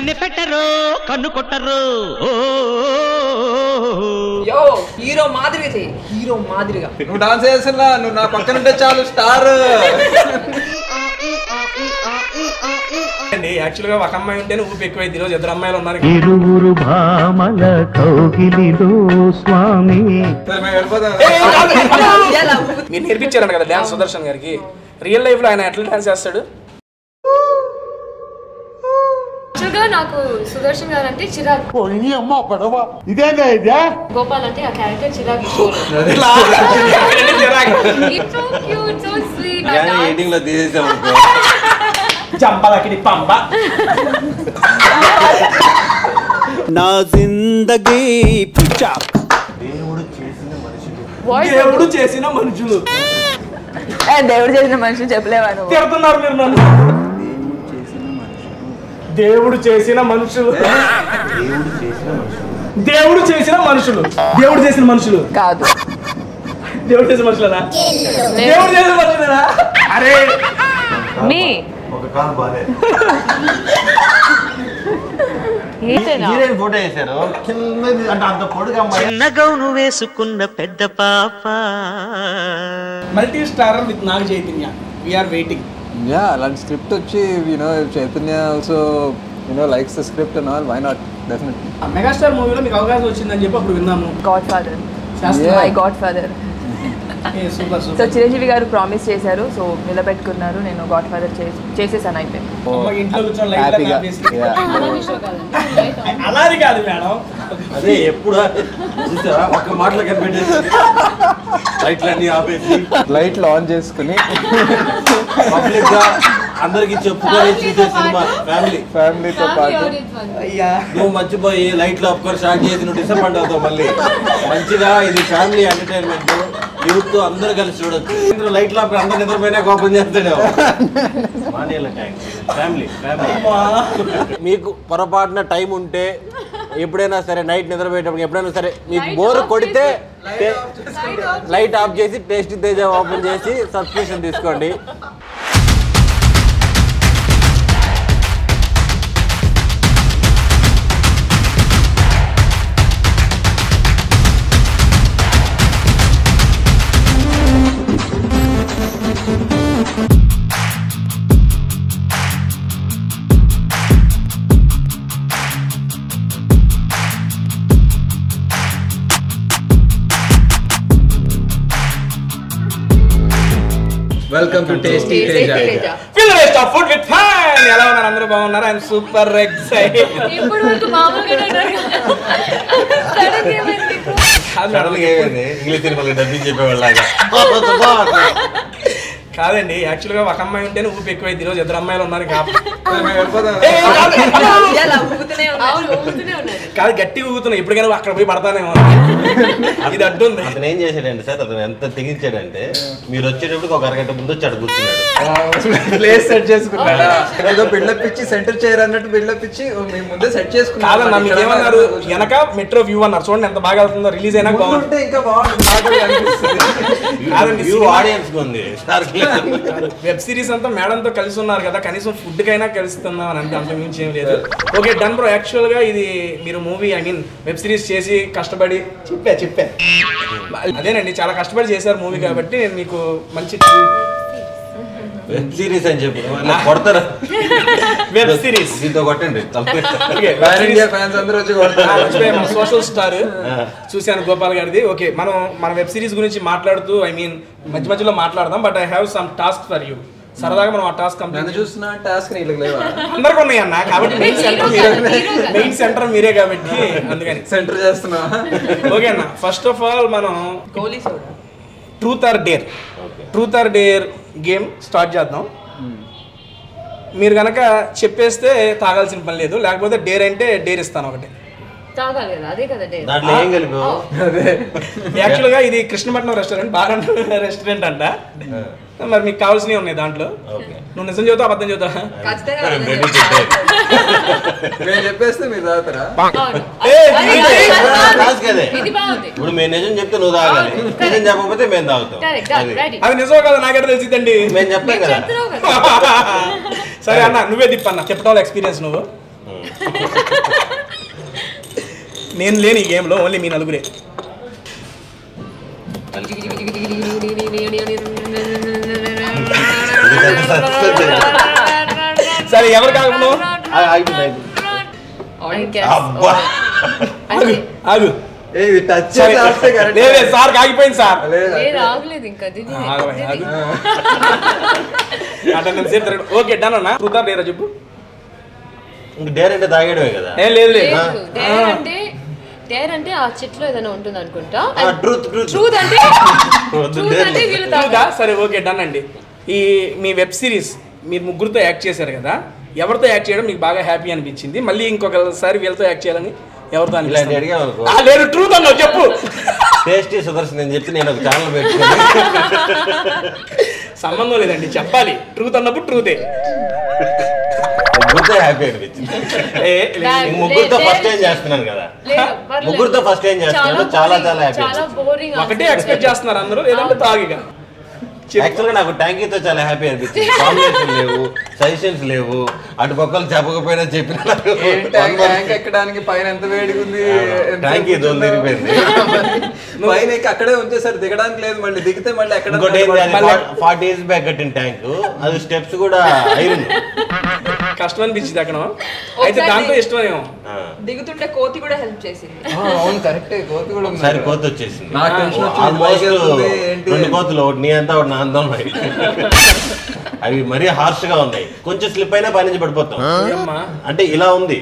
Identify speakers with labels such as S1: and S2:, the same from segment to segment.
S1: కనిపెట్టరు కన్ను కొట్టరు
S2: యో హీరో మాదిరిగా చెయ్యి హీరో మాదిరిగా
S3: నువ్వు డాన్స్ చేస్తున్నా నువ్వు నా పక్కన ఉంటే చాలు స్టార్
S4: యాక్చువల్గా ఒక అమ్మాయి ఉంటేనే ఊపి ఎక్కువైంది ఈరోజు ఇద్దరు అమ్మాయిలు ఉన్నారు
S1: ఇరువురు భామల కౌగిలిలో స్వామి
S4: మీరు నేర్పించారంట కదా డాన్స్ సుదర్శన్ గారికి రియల్ లైఫ్ లో ఆయన ఎట్లా డాన్స్ చేస్తాడు
S5: నాకు సుదర్శన్ గారు అంటే చిరాకు గోపాల్ అంటే ఆ క్యారెక్టర్ చిరాకు
S4: చంపలకి పంప
S1: నా జిందగీ
S4: దేవుడు చేసిన మనుషులు
S2: దేవుడు చేసిన మనిషిని చెప్పలేవా నువ్వు
S4: తిడుతున్నారు మీరు నన్ను దేవుడు చేసిన మనుషులు దేవుడు చేసిన మనుషులు దేవుడు చేసిన మనుషులు
S2: కాదు
S4: దేవుడు చేసిన మనుషులనా దేవుడు చేసిన మనుషులనా అరే
S2: మీ
S6: ఫోటో వేసారు అంత పొడుగా
S1: చిన్న గౌను వేసుకున్న పెద్ద పాప
S4: multi star with Naga Chaitanya we're waiting
S3: అలాంటి స్క్రిప్ట్ వచ్చి Chaitanya also likes the script and all why not definitely
S4: megastar మూవీలో మీకు అవకాశం వచ్చిందని చెప్పి అప్పుడు విన్నాము
S2: god father my god father
S4: super
S2: so
S4: super
S2: Chiranjeevi గారు ప్రామిస్ చేశారు సో నిలబెట్టుకున్నారు నేను గాడ్ ఫాదర్ చేసేసాను అయిపోయింది
S4: ఇంట్లో కూర్చొని
S3: హ్యాపీగా
S4: అలాది కాదు మేడం
S6: అదే ఎప్పుడు ఒక్క మాటలో కనిపెట్టేసి లైట్లన్నీ ఆపేసి
S3: లైట్లు ఆన్ చేసుకుని
S6: పబ్లిక్ గా అందరికి చెప్పుకొని చూసే సినిమా
S3: ఫ్యామిలీతో పాటు
S4: అయ్యా
S6: నువ్వు మర్చిపోయి లైట్లు ఆపుకొని స్టార్ట్ చేసి నువ్వు డిసప్పాయింట్ అవుతావు మళ్ళీ మంచిగా ఇది ఫ్యామిలీ ఎంటర్టైన్మెంట్ యూత్ అందరూ కలిసి చూడొచ్చు లైట్లు ఆపి అందరు నిద్రపోయినా కోపం చేస్తాడే ఫ్యామిలీ మీకు పొరపాటున టైం ఉంటే ఎప్పుడైనా సరే నైట్ నిద్రపోయేటప్పుడు ఎప్పుడైనా సరే మీకు బోర్ కొడితే లైట్ ఆఫ్ చేసి టేస్ట్ తేజ ఓపెన్ చేసి సబ్స్క్రిప్షన్ తీసుకోండి
S3: welcome to tasty Teja
S4: fill the best of food with fan ఎలా ఉన్నారు అందరూ బాగున్నారు ఐఎమ్ సూపర్ ఎక్సైటెడ్
S5: ఇప్పుడు వరకు మామూలుగా
S6: ఇంగ్లీష్ సినిమాలో డబ్బింగ్ చెప్పేవాళ్ళగా
S4: కాదండి యాక్చువల్గా ఒక అమ్మాయి ఉంటేనే ఊపి ఎక్కువైంది ఈరోజు ఇద్దరు అమ్మాయిలు ఉన్నారు కాదు గట్టిగా ఊగుతున్నాయి ఇప్పటికైనా అక్కడ పోయి పడతానేమో ఇది అడ్డుంది
S6: అతను ఏం చేశాడంటే సార్ అతను ఎంత తెగించాడంటే మీరు వచ్చేటప్పుడు ఒక అరగంట ముందు వచ్చి అక్కడ కూర్చున్నాడు
S3: ప్లేస్ సెట్ చేసుకున్నాడు ఏదో బిల్డప్ ఇచ్చి సెంటర్ చేయరు అన్నట్టు బిల్డప్ ఇచ్చి మేము ముందే సెట్
S4: కాదన్నా మీకు ఏమన్నారు వెనక మెట్రో వ్యూ అన్నారు చూడండి ఎంత బాగా వెళ్తుందో రిలీజ్ అయినా బాగుంటుంది
S3: ఇంకా బాగుంటుంది
S6: ఆడియన్స్ ఉంది
S4: వెబ్ సిరీస్ అంతా మేడంతో కలిసి ఉన్నారు కదా కనీసం ఫుడ్ కైనా కలుస్తున్నాం అని అంటే అంత మించి ఏం లేదు ఓకే డన్ బ్రో యాక్చువల్ గా ఇది మీరు movie I mean web series చేసి కష్టపడి చెప్పా అదేనండి చాలా కష్టపడి చేశారు మూవీ కాబట్టి నేను మీకు మంచి
S6: వెబ్ సిరీస్ అని చెప్పి కొడతారా
S4: వెబ్ సిరీస్
S6: దీంతో కొట్టండి
S3: ఫ్యాన్స్ అందరూ వచ్చి
S4: మన సోషల్ స్టార్ చూశాను గోపాల్ గారిది ఓకే మనం మన వెబ్ సిరీస్ గురించి మాట్లాడుతూ ఐ మీన్ మధ్య మధ్యలో మాట్లాడదాం but I have some task for you సరదాగా మనం ఆ టాస్క్
S3: నన్ను చూస్తున్నా టాస్క్
S4: అందరికి ఉన్నాయి అన్న కాబట్టి మెయిన్ సెంటర్ మీరే కాబట్టి అందుకని
S3: సెంటర్ చేస్తున్నా
S4: ఓకే అన్న ఫస్ట్ ఆఫ్ ఆల్ మనం truth or dare game start చేద్దాం మీరు కనుక చెప్పేస్తే తాగాల్సిన పని లేదు లేకపోతే డేర్ అంటే డేర్ ఇస్తాను ఒకటి
S6: దాంట్లో ఏం కలిపావు
S4: యాక్చువల్గా ఇది కృష్ణపట్నం రెస్టారెంట్ బాగా రెస్టారెంట్ అంట మరి మీకు కావాల్సినవి ఉన్నాయి దాంట్లో నువ్వు నిజం చెబుతావు అబద్ధం చెబుతావా
S3: నేను చెప్పేస్తే మీరు తాగుతారా
S6: ఇప్పుడు మేము నిజం చెప్తే నువ్వు తాగాలి నిజం చెప్పకపోతే మేము తాగుతాం
S4: అది నిజం కదా నాకెట తెలిసిందండి
S6: మేము చెప్తాం కదా
S4: సరే అన్న నువ్వే తిప్పన్న చెప్పడం ఎక్స్పీరియన్స్ నువ్వు నేను లేని ఈ గేమ్లో ఓన్లీ మీ నలుగురే. సరే ఎవరు కాకుండా ఆగు. లేదు సార్ ఆగిపోయింది సార్. ఓకే డన్ అన్న. ట్రూత్ ఆర్ డేరా చెప్పు.
S6: డేర్ అంటే తాగేయడమే కదా.
S4: లేదు
S5: డేర్ అంటే ఆ చెట్లో ఏదైనా ఉంటుంది అనుకుంటా.
S6: ట్రూత్
S5: అంటే
S4: సరే ఓకే డన్ అండి. ఈ మీ వెబ్ సిరీస్ మీరు ముగ్గురితో యాక్ట్ చేశారు కదా, ఎవరితో యాక్ట్ చేయడం మీకు బాగా హ్యాపీ అనిపించింది? మళ్ళీ ఇంకొకసారి వీళ్ళతో యాక్ట్ చేయాలని ఎవరితో అనిపిస్తుంది? లేదు ట్రూత్ అన్నావు చెప్పు.
S6: టేస్టీ సుదర్శన్ అని చెప్పి నేను ఒక ఛానల్ పెట్టుకుని
S4: సంబంధం లేదండి చెప్పాలి. ట్రూత్ అన్నప్పుడు ట్రూతే.
S6: ముగ్గురితో హ్యాపీ అనిపించింది. ముగ్గురితో ఫస్ట్ టైం చేస్తున్నాను కదా, ముగ్గురితో ఫస్ట్ టైం చేస్తున్నాను. చాలా చాలా హ్యాపీ.
S4: ఒకటే ఎక్స్పెక్ట్ చేస్తున్నారు అందరూ, లేదంటే తాగిగా.
S6: యాక్చువల్గా నాకు ట్యాంకీతో చాలా హ్యాపీ అనిపించింది. కాంబినేషన్ లేవు, సజెషన్స్ లేవు, అటు పక్కలు చెప్పకపోయినా చెప్పిన
S3: ఎక్కడానికి పైన ఎంత వేడిగా ఉంది.
S6: ట్యాంకీ దోలు తిరిగిపోయింది.
S3: పైన అక్కడే ఉంచేసారు, దిగడానికి లేదు. మళ్ళీ దిగితే మళ్ళీ ఎక్కడ
S6: 40 years బ్యాక్ కట్టిన ట్యాంక్, అది స్టెప్స్ కూడా ఐరన్.
S2: కష్టం అనిపించింది అక్కడ. అయితే దాంట్లో ఇష్టమేమో. దిగుతుంటే కోతి కూడా హెల్ప్ చేసింది.
S3: అవును కరెక్టే, కోతి కూడా ఉంది.
S6: సరే కోతి వచ్చేసింది.
S3: నాకు టెన్షన్ వచ్చింది.
S6: ఆల్మోస్ట్ 2 కోతులు, ఒకటి నీ అంతా ఒకటి నా అంతా ఉన్నాయి. అవి మరీ హార్ష్ గా ఉన్నాయి. కొంచెం స్లిప్ అయినా పైనుంచి పడిపోతాం. అంటే ఇలా ఉంది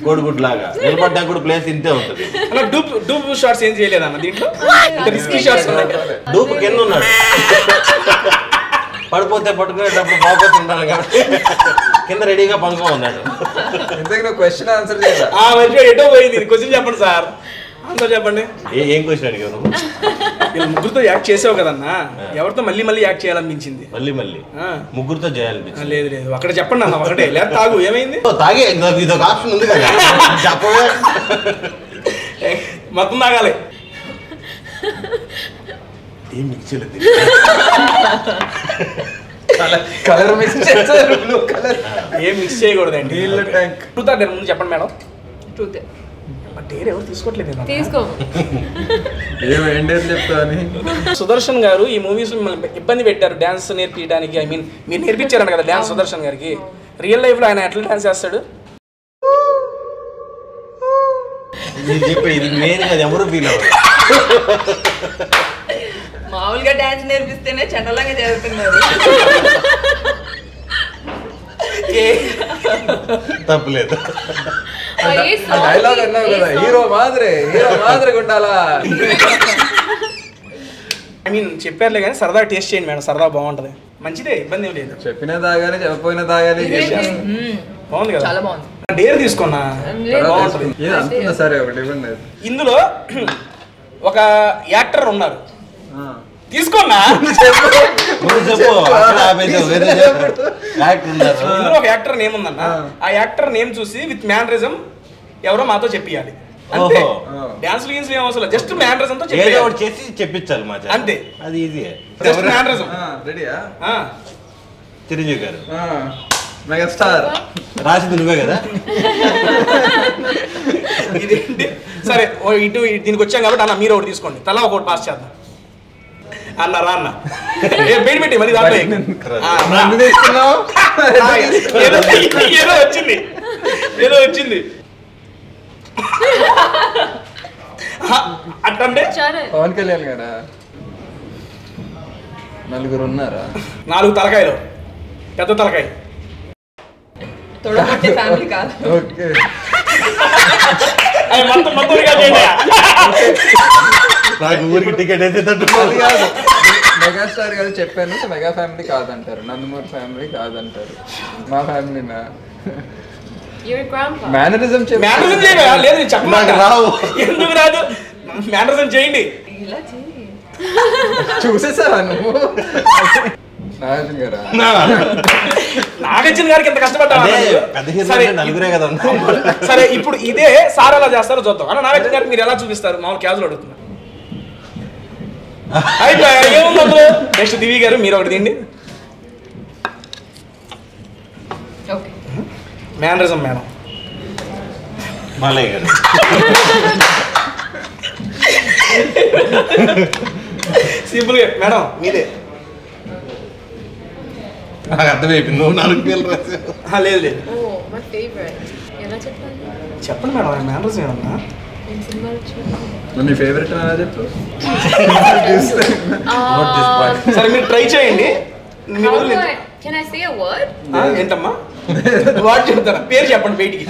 S6: కోడిగుడ్ లాగా, నిలబడ్డానికి కూడా ప్లేస్ ఇంతే ఉంటుంది.
S4: డూప్ షాట్స్ ఏం చేయలేదన్న దీంట్లో? రిస్కీ షాట్స్
S6: డూప్ కింద ఉన్నాడు, పడిపోతే పట్టుకునేటప్పుడు ఫోకస్ ఉండాలి కాబట్టి కింద రెడీగా పనుకో ఉన్నాడు.
S3: క్వశ్చన్ ఆన్సర్
S4: ఎటో పోయింది. క్వశ్చన్ చెప్పండి సార్, ఆన్సర్ చెప్పండి.
S6: ఏం క్వశ్చన్ అడిగావు నువ్వు?
S4: ముగ్గురుతో యాక్ట్ చేసావు కదన్నా, ఎవరితో మళ్ళీ మళ్ళీ యాక్ట్ చేయాలనిపించింది?
S6: మళ్ళీ ముగ్గురుతో చేయాలనిపించింది.
S4: లేదు లేదు అక్కడ చెప్పండి అన్న, ఒకటే లేదా తాగు. ఏమైంది?
S6: తాగే ఇదొక ఆప్షన్ ఉంది కదా, చెప్పవే.
S4: మొత్తం తాగాలి.
S6: ఏం మిక్స్ చేయలేదు,
S3: కలర్ మిక్స్ చేశారు.
S4: ఏం మిక్స్ చేయకూడదండి. ట్రూత్ ఆర్ డేర్ ముందు చెప్పండి మేడం.
S2: ట్రూతే.
S4: డేర్ ఎవరు తీసుకోవట్లేదు.
S2: తీసుకో.
S4: సుదర్శన్ గారు ఈ మూవీస్ మిమ్మల్ని ఇబ్బంది పెట్టారు డాన్స్ నేర్పించడానికి. ఐ మీన్ మీరు నేర్పించారంట కదా డాన్స్ సుదర్శన్ గారికి. రియల్ లైఫ్ లో ఆయన ఎట్లా డాన్స్ చేస్తాడు?
S6: ఇది మెయిన్ గా ఎవరు ఫీల్ అవ్వరు.
S2: మామూలుగా డాన్స్ నేర్పిస్తేనే చండలంగా జరుగుతున్నారు.
S6: తప్పులేదు.
S3: డైలాగ్ అన్నావు కదా, హీరో మాదిరి ఉండాలా.
S4: ఐ మీన్ చెప్పారులే కానీ సరదా టేస్ట్ చేయండి మేడం, సరదా బాగుంటది. మంచిదే, ఇబ్బంది ఏం లేదు.
S3: చెప్పినా తాగాలి, చెప్పపోయినా తాగాలి.
S4: బాగుంది కదా,
S2: చాలా బాగుంది.
S4: డేర్ తీసుకున్నా బాగుంటది.
S3: సరే ఒకటి ఇవ్వండి.
S4: ఇందులో ఒక యాక్టర్ ఉన్నారు, తీసుకున్నా. ఇందులో ఒక యాక్టర్ నేమ్ ఉందన్న, ఆ యాక్టర్ నేమ్ చూసి విత్ మ్యానరిజం ఎవరో మాతో చెప్పియాలి. అంతే, డాన్స్ లీన్స్ ఏం అవసరం, జస్ట్ మ్యానరిజం తో
S6: చేసి చెప్పించాలి మా
S4: అంతే.
S6: అది ఈజీ.
S4: మ్యానరిజం.
S3: రెడీయా?
S6: చిరంజీవి గారు
S3: మెగాస్టార్
S6: రాసింది నువ్వే కదా.
S4: ఇదేంటి? సరే ఇటు దీనికి వచ్చాం కాబట్టి అన్న మీరు ఒకటి తీసుకోండి, తలా ఒకటి పాస్ చేద్దాం. అన్న రా అన్న, బయట పెట్టి మరి దాంట్లో ఏదో వచ్చింది అట్టంటే.
S3: పవన్ కళ్యాణ్ గారా? నలుగురు ఉన్నారా?
S4: 4 తలకాయలు, పెద్ద తలకాయ.
S2: తొడగొట్టే ఫ్యామిలీ కాదు.
S3: ఓకే,
S6: నాకు ఊరికి టికెట్ అయితే
S3: మెగాస్టార్ గారు చెప్పాను. సో మెగా ఫ్యామిలీ కాదంటారు, నందమూరి ఫ్యామిలీ కాదంటారు. మా ఫ్యామిలీనా? మేనరిజం
S4: లేదు రావు. ఎందుకు రాదు? మేనరిజం చేయండి.
S3: చూసేసారా నువ్వు? నాగార్జున గారా?
S4: నాగార్జున గారికి ఎంత కష్టపడ్డా.
S6: నలుగురే కదా.
S4: సరే ఇప్పుడు ఇదే సార్ ఎలా చేస్తారో చూద్దాం. అన్న నాగార్జున గారికి మీరు ఎలా చూపిస్తారు? మామూలు క్యాజువల్ అడుగుతున్నా. ఏముంది నెక్స్ట్ దివి గారు మీరు ఒకటి తిండి. మేనరిజం మేడం
S6: మాలయ్య గారు.
S4: సింపుల్ గా మేడం మీదే.
S6: నాకు అర్థమైపోయింది, నువ్వు 4 పేర్లు రాసావు.
S4: లేదు లేదు
S5: ఓ మై ఫేవరెట్. ఎలా చెప్పాలి?
S4: చెప్పండి మేడం, మేనర్స్ ఏమన్నా.
S5: నేను సినిమాలో చూడాలి.
S3: నీ ఫేవరెట్ అలా చెప్పు.
S6: Not this part.
S4: సరే మీరు ట్రై చేయండి. మీ వల్ల
S5: can I say a word?
S4: ఏంటమ్మా వాడు చెప్తారా? పేరు చెప్పండి బయటికి.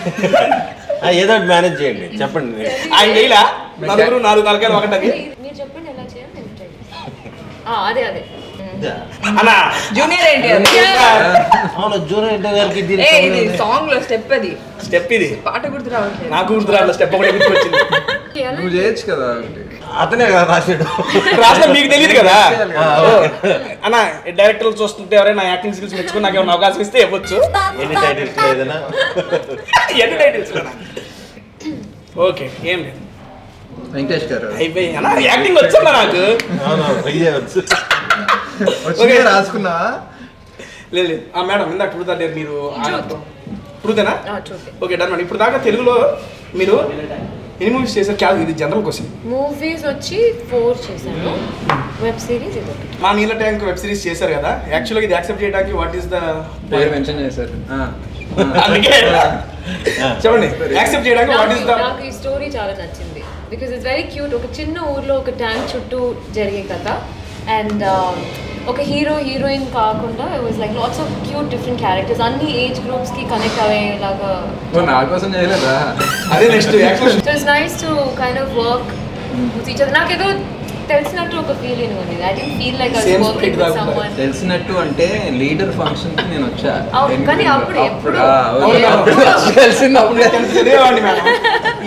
S6: ఏదో ఒకటి మేనేజ్ చేయండి, చెప్పండి.
S4: ఆయన చేయలా నలుగురు 4 తలకాయలు ఒకటది.
S5: మీరు చెప్పండి ఎలా చేయాలి, నేను ట్రై చేస్తాను. అదే అదే
S4: అన్నా
S2: జూనియర్ ఏంటి అది?
S6: అవును, జూనియర్ గారికి
S2: ఏ ఇది సాంగ్ లో స్టెప్ అది.
S4: స్టెప్ ఇది
S2: పాట గుర్తు రావట్లేదు.
S4: నాకు గుర్తు రాట్ల స్టెప్ ఒకటి గుర్తుకొచ్చింది.
S3: నువ్వు చేయొచ్చు కదా ఒకటి.
S6: అతనే కదా రాశాడు.
S4: రాష్ట్రం మీకు తెలియదు కదా. అన్న డైరెక్టర్లు చూస్తుంటే ఎవరైనా యాక్టింగ్ స్కిల్స్ మెచ్చుకుని నాకు ఏమైనా అవకాశం ఇస్తే ఇవ్వచ్చు.
S6: ఎన్ని టైటిల్స్ ఏదైనా
S4: ఎన్ని టైటిల్స్ ఓకే ఏం లేదు
S3: వెంకటేష్ గారు
S4: అయిపోయి అన్న యాక్టింగ్ వచ్చా నాకు.
S3: వచ్చి రాసుకున్నా.
S4: లేదు లేదు మేడం ఇందాక ట్రూత్ అంటే మీరు ట్రూతేనా?
S5: ట్రూత్.
S4: Okay done madam. ఇప్పుడు దాకా తెలుగులో మీరు ఎన్ని మూవీస్ చేశారు? క్యాల్ ఇది జనరల్ క్వశ్చన్.
S5: మూవీస్ వచ్చి 4 చేశాను, వెబ్ సిరీస్ ఇది ఒకటి.
S4: మా నీళ్ళ ట్యాంక్ వెబ్ సిరీస్ చేశారు కదా, యాక్చువల్గా ఇది యాక్సెప్ట్ చేయడానికి వాట్ ఈస్ ద
S3: పేరు మెన్షన్ చేశారు.
S4: అందుకే చెప్పండి యాక్సెప్ట్ చేయడానికి వాట్ ఈస్ ద.
S5: నాకు ఈ స్టోరీ చాలా నచ్చింది బికాజ్ ఇట్స్ వెరీ క్యూట్. ఒక చిన్న ఊర్లో ఒక ట్యాంక్ చుట్టూ జరిగే కథ అండ్ ఒక హీరో హీరోయిన్ కాకుండా it was like lots of cute different characters, అన్ని ఏజ్ గ్రూప్స్ కి కనెక్ట్ అయ్యేలాగా.
S3: నా కోసం చేయలేదా?
S4: అదే next actual.
S5: So it's nice to kind of work with each other. నాకేదో తెలిసినట్టు ఒక ఫీలింగ్ ఉంది. I don't feel like I was working with someone.
S3: తెలిసినట్టు అంటే లీడర్ ఫంక్షన్ కి నేను వచ్చా.
S5: కానీ అప్పుడు ఎప్పుడు
S4: తెలిసేవాడిని మేడం.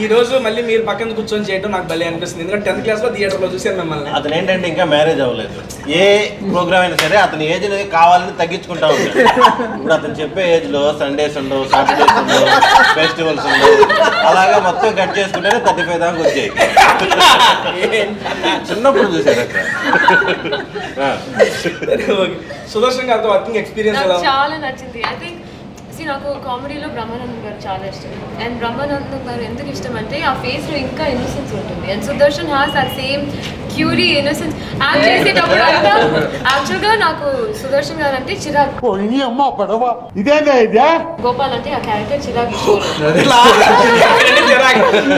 S4: ఈ రోజు మళ్ళీ మీరు పక్కన కూర్చొని చేయడం నాకు భలే అనిపిస్తుంది. ఎందుకంటే 10th క్లాస్ లో థియేటర్ లో చూసాను మిమ్మల్ని.
S6: అతను ఏంటంటే ఇంకా మ్యారేజ్ అవ్వలేదు. ఏ ప్రోగ్రామ్ అయినా సరే అతని ఏజ్ కావాలని తగ్గించుకుంటా ఉంటాడు. ఇప్పుడు అతను చెప్పే ఏజ్ లో సండేస్ ఉండవు, సాటర్డేస్ ఉండవు, ఫెస్టివల్స్ ఉండవు, అలాగా మొత్తం కట్ చేసుకుంటేనే 35 దాకా వచ్చాయి. చిన్నప్పుడు చూసారు అక్కడ.
S4: సుదర్శన్ గారితో వర్కింగ్ ఎక్స్పీరియన్స్
S5: నాకు చాలా నచ్చింది. ఐ థింక్ నాకు కామెడీలో బ్రహ్మానందం గారు చాలా ఇష్టం. అండ్ బ్రహ్మానందం గారు ఎందుకు ఇష్టం అంటే ఆ ఫేస్ లో ఇంకా ఇన్నోసెన్స్ ఉంటుంది. అండ్ సుదర్శన్ హాస్ ఆ సేమ్ క్యూరీ ఇన్నోసెన్స్. యాక్ట్ చేసేటప్పుడు అంతా యాక్చువల్గా నాకు సుదర్శన్ గారు అంటే చిరాకు. గోపాల్ అంటే ఆ క్యారెక్టర్ చిరాకు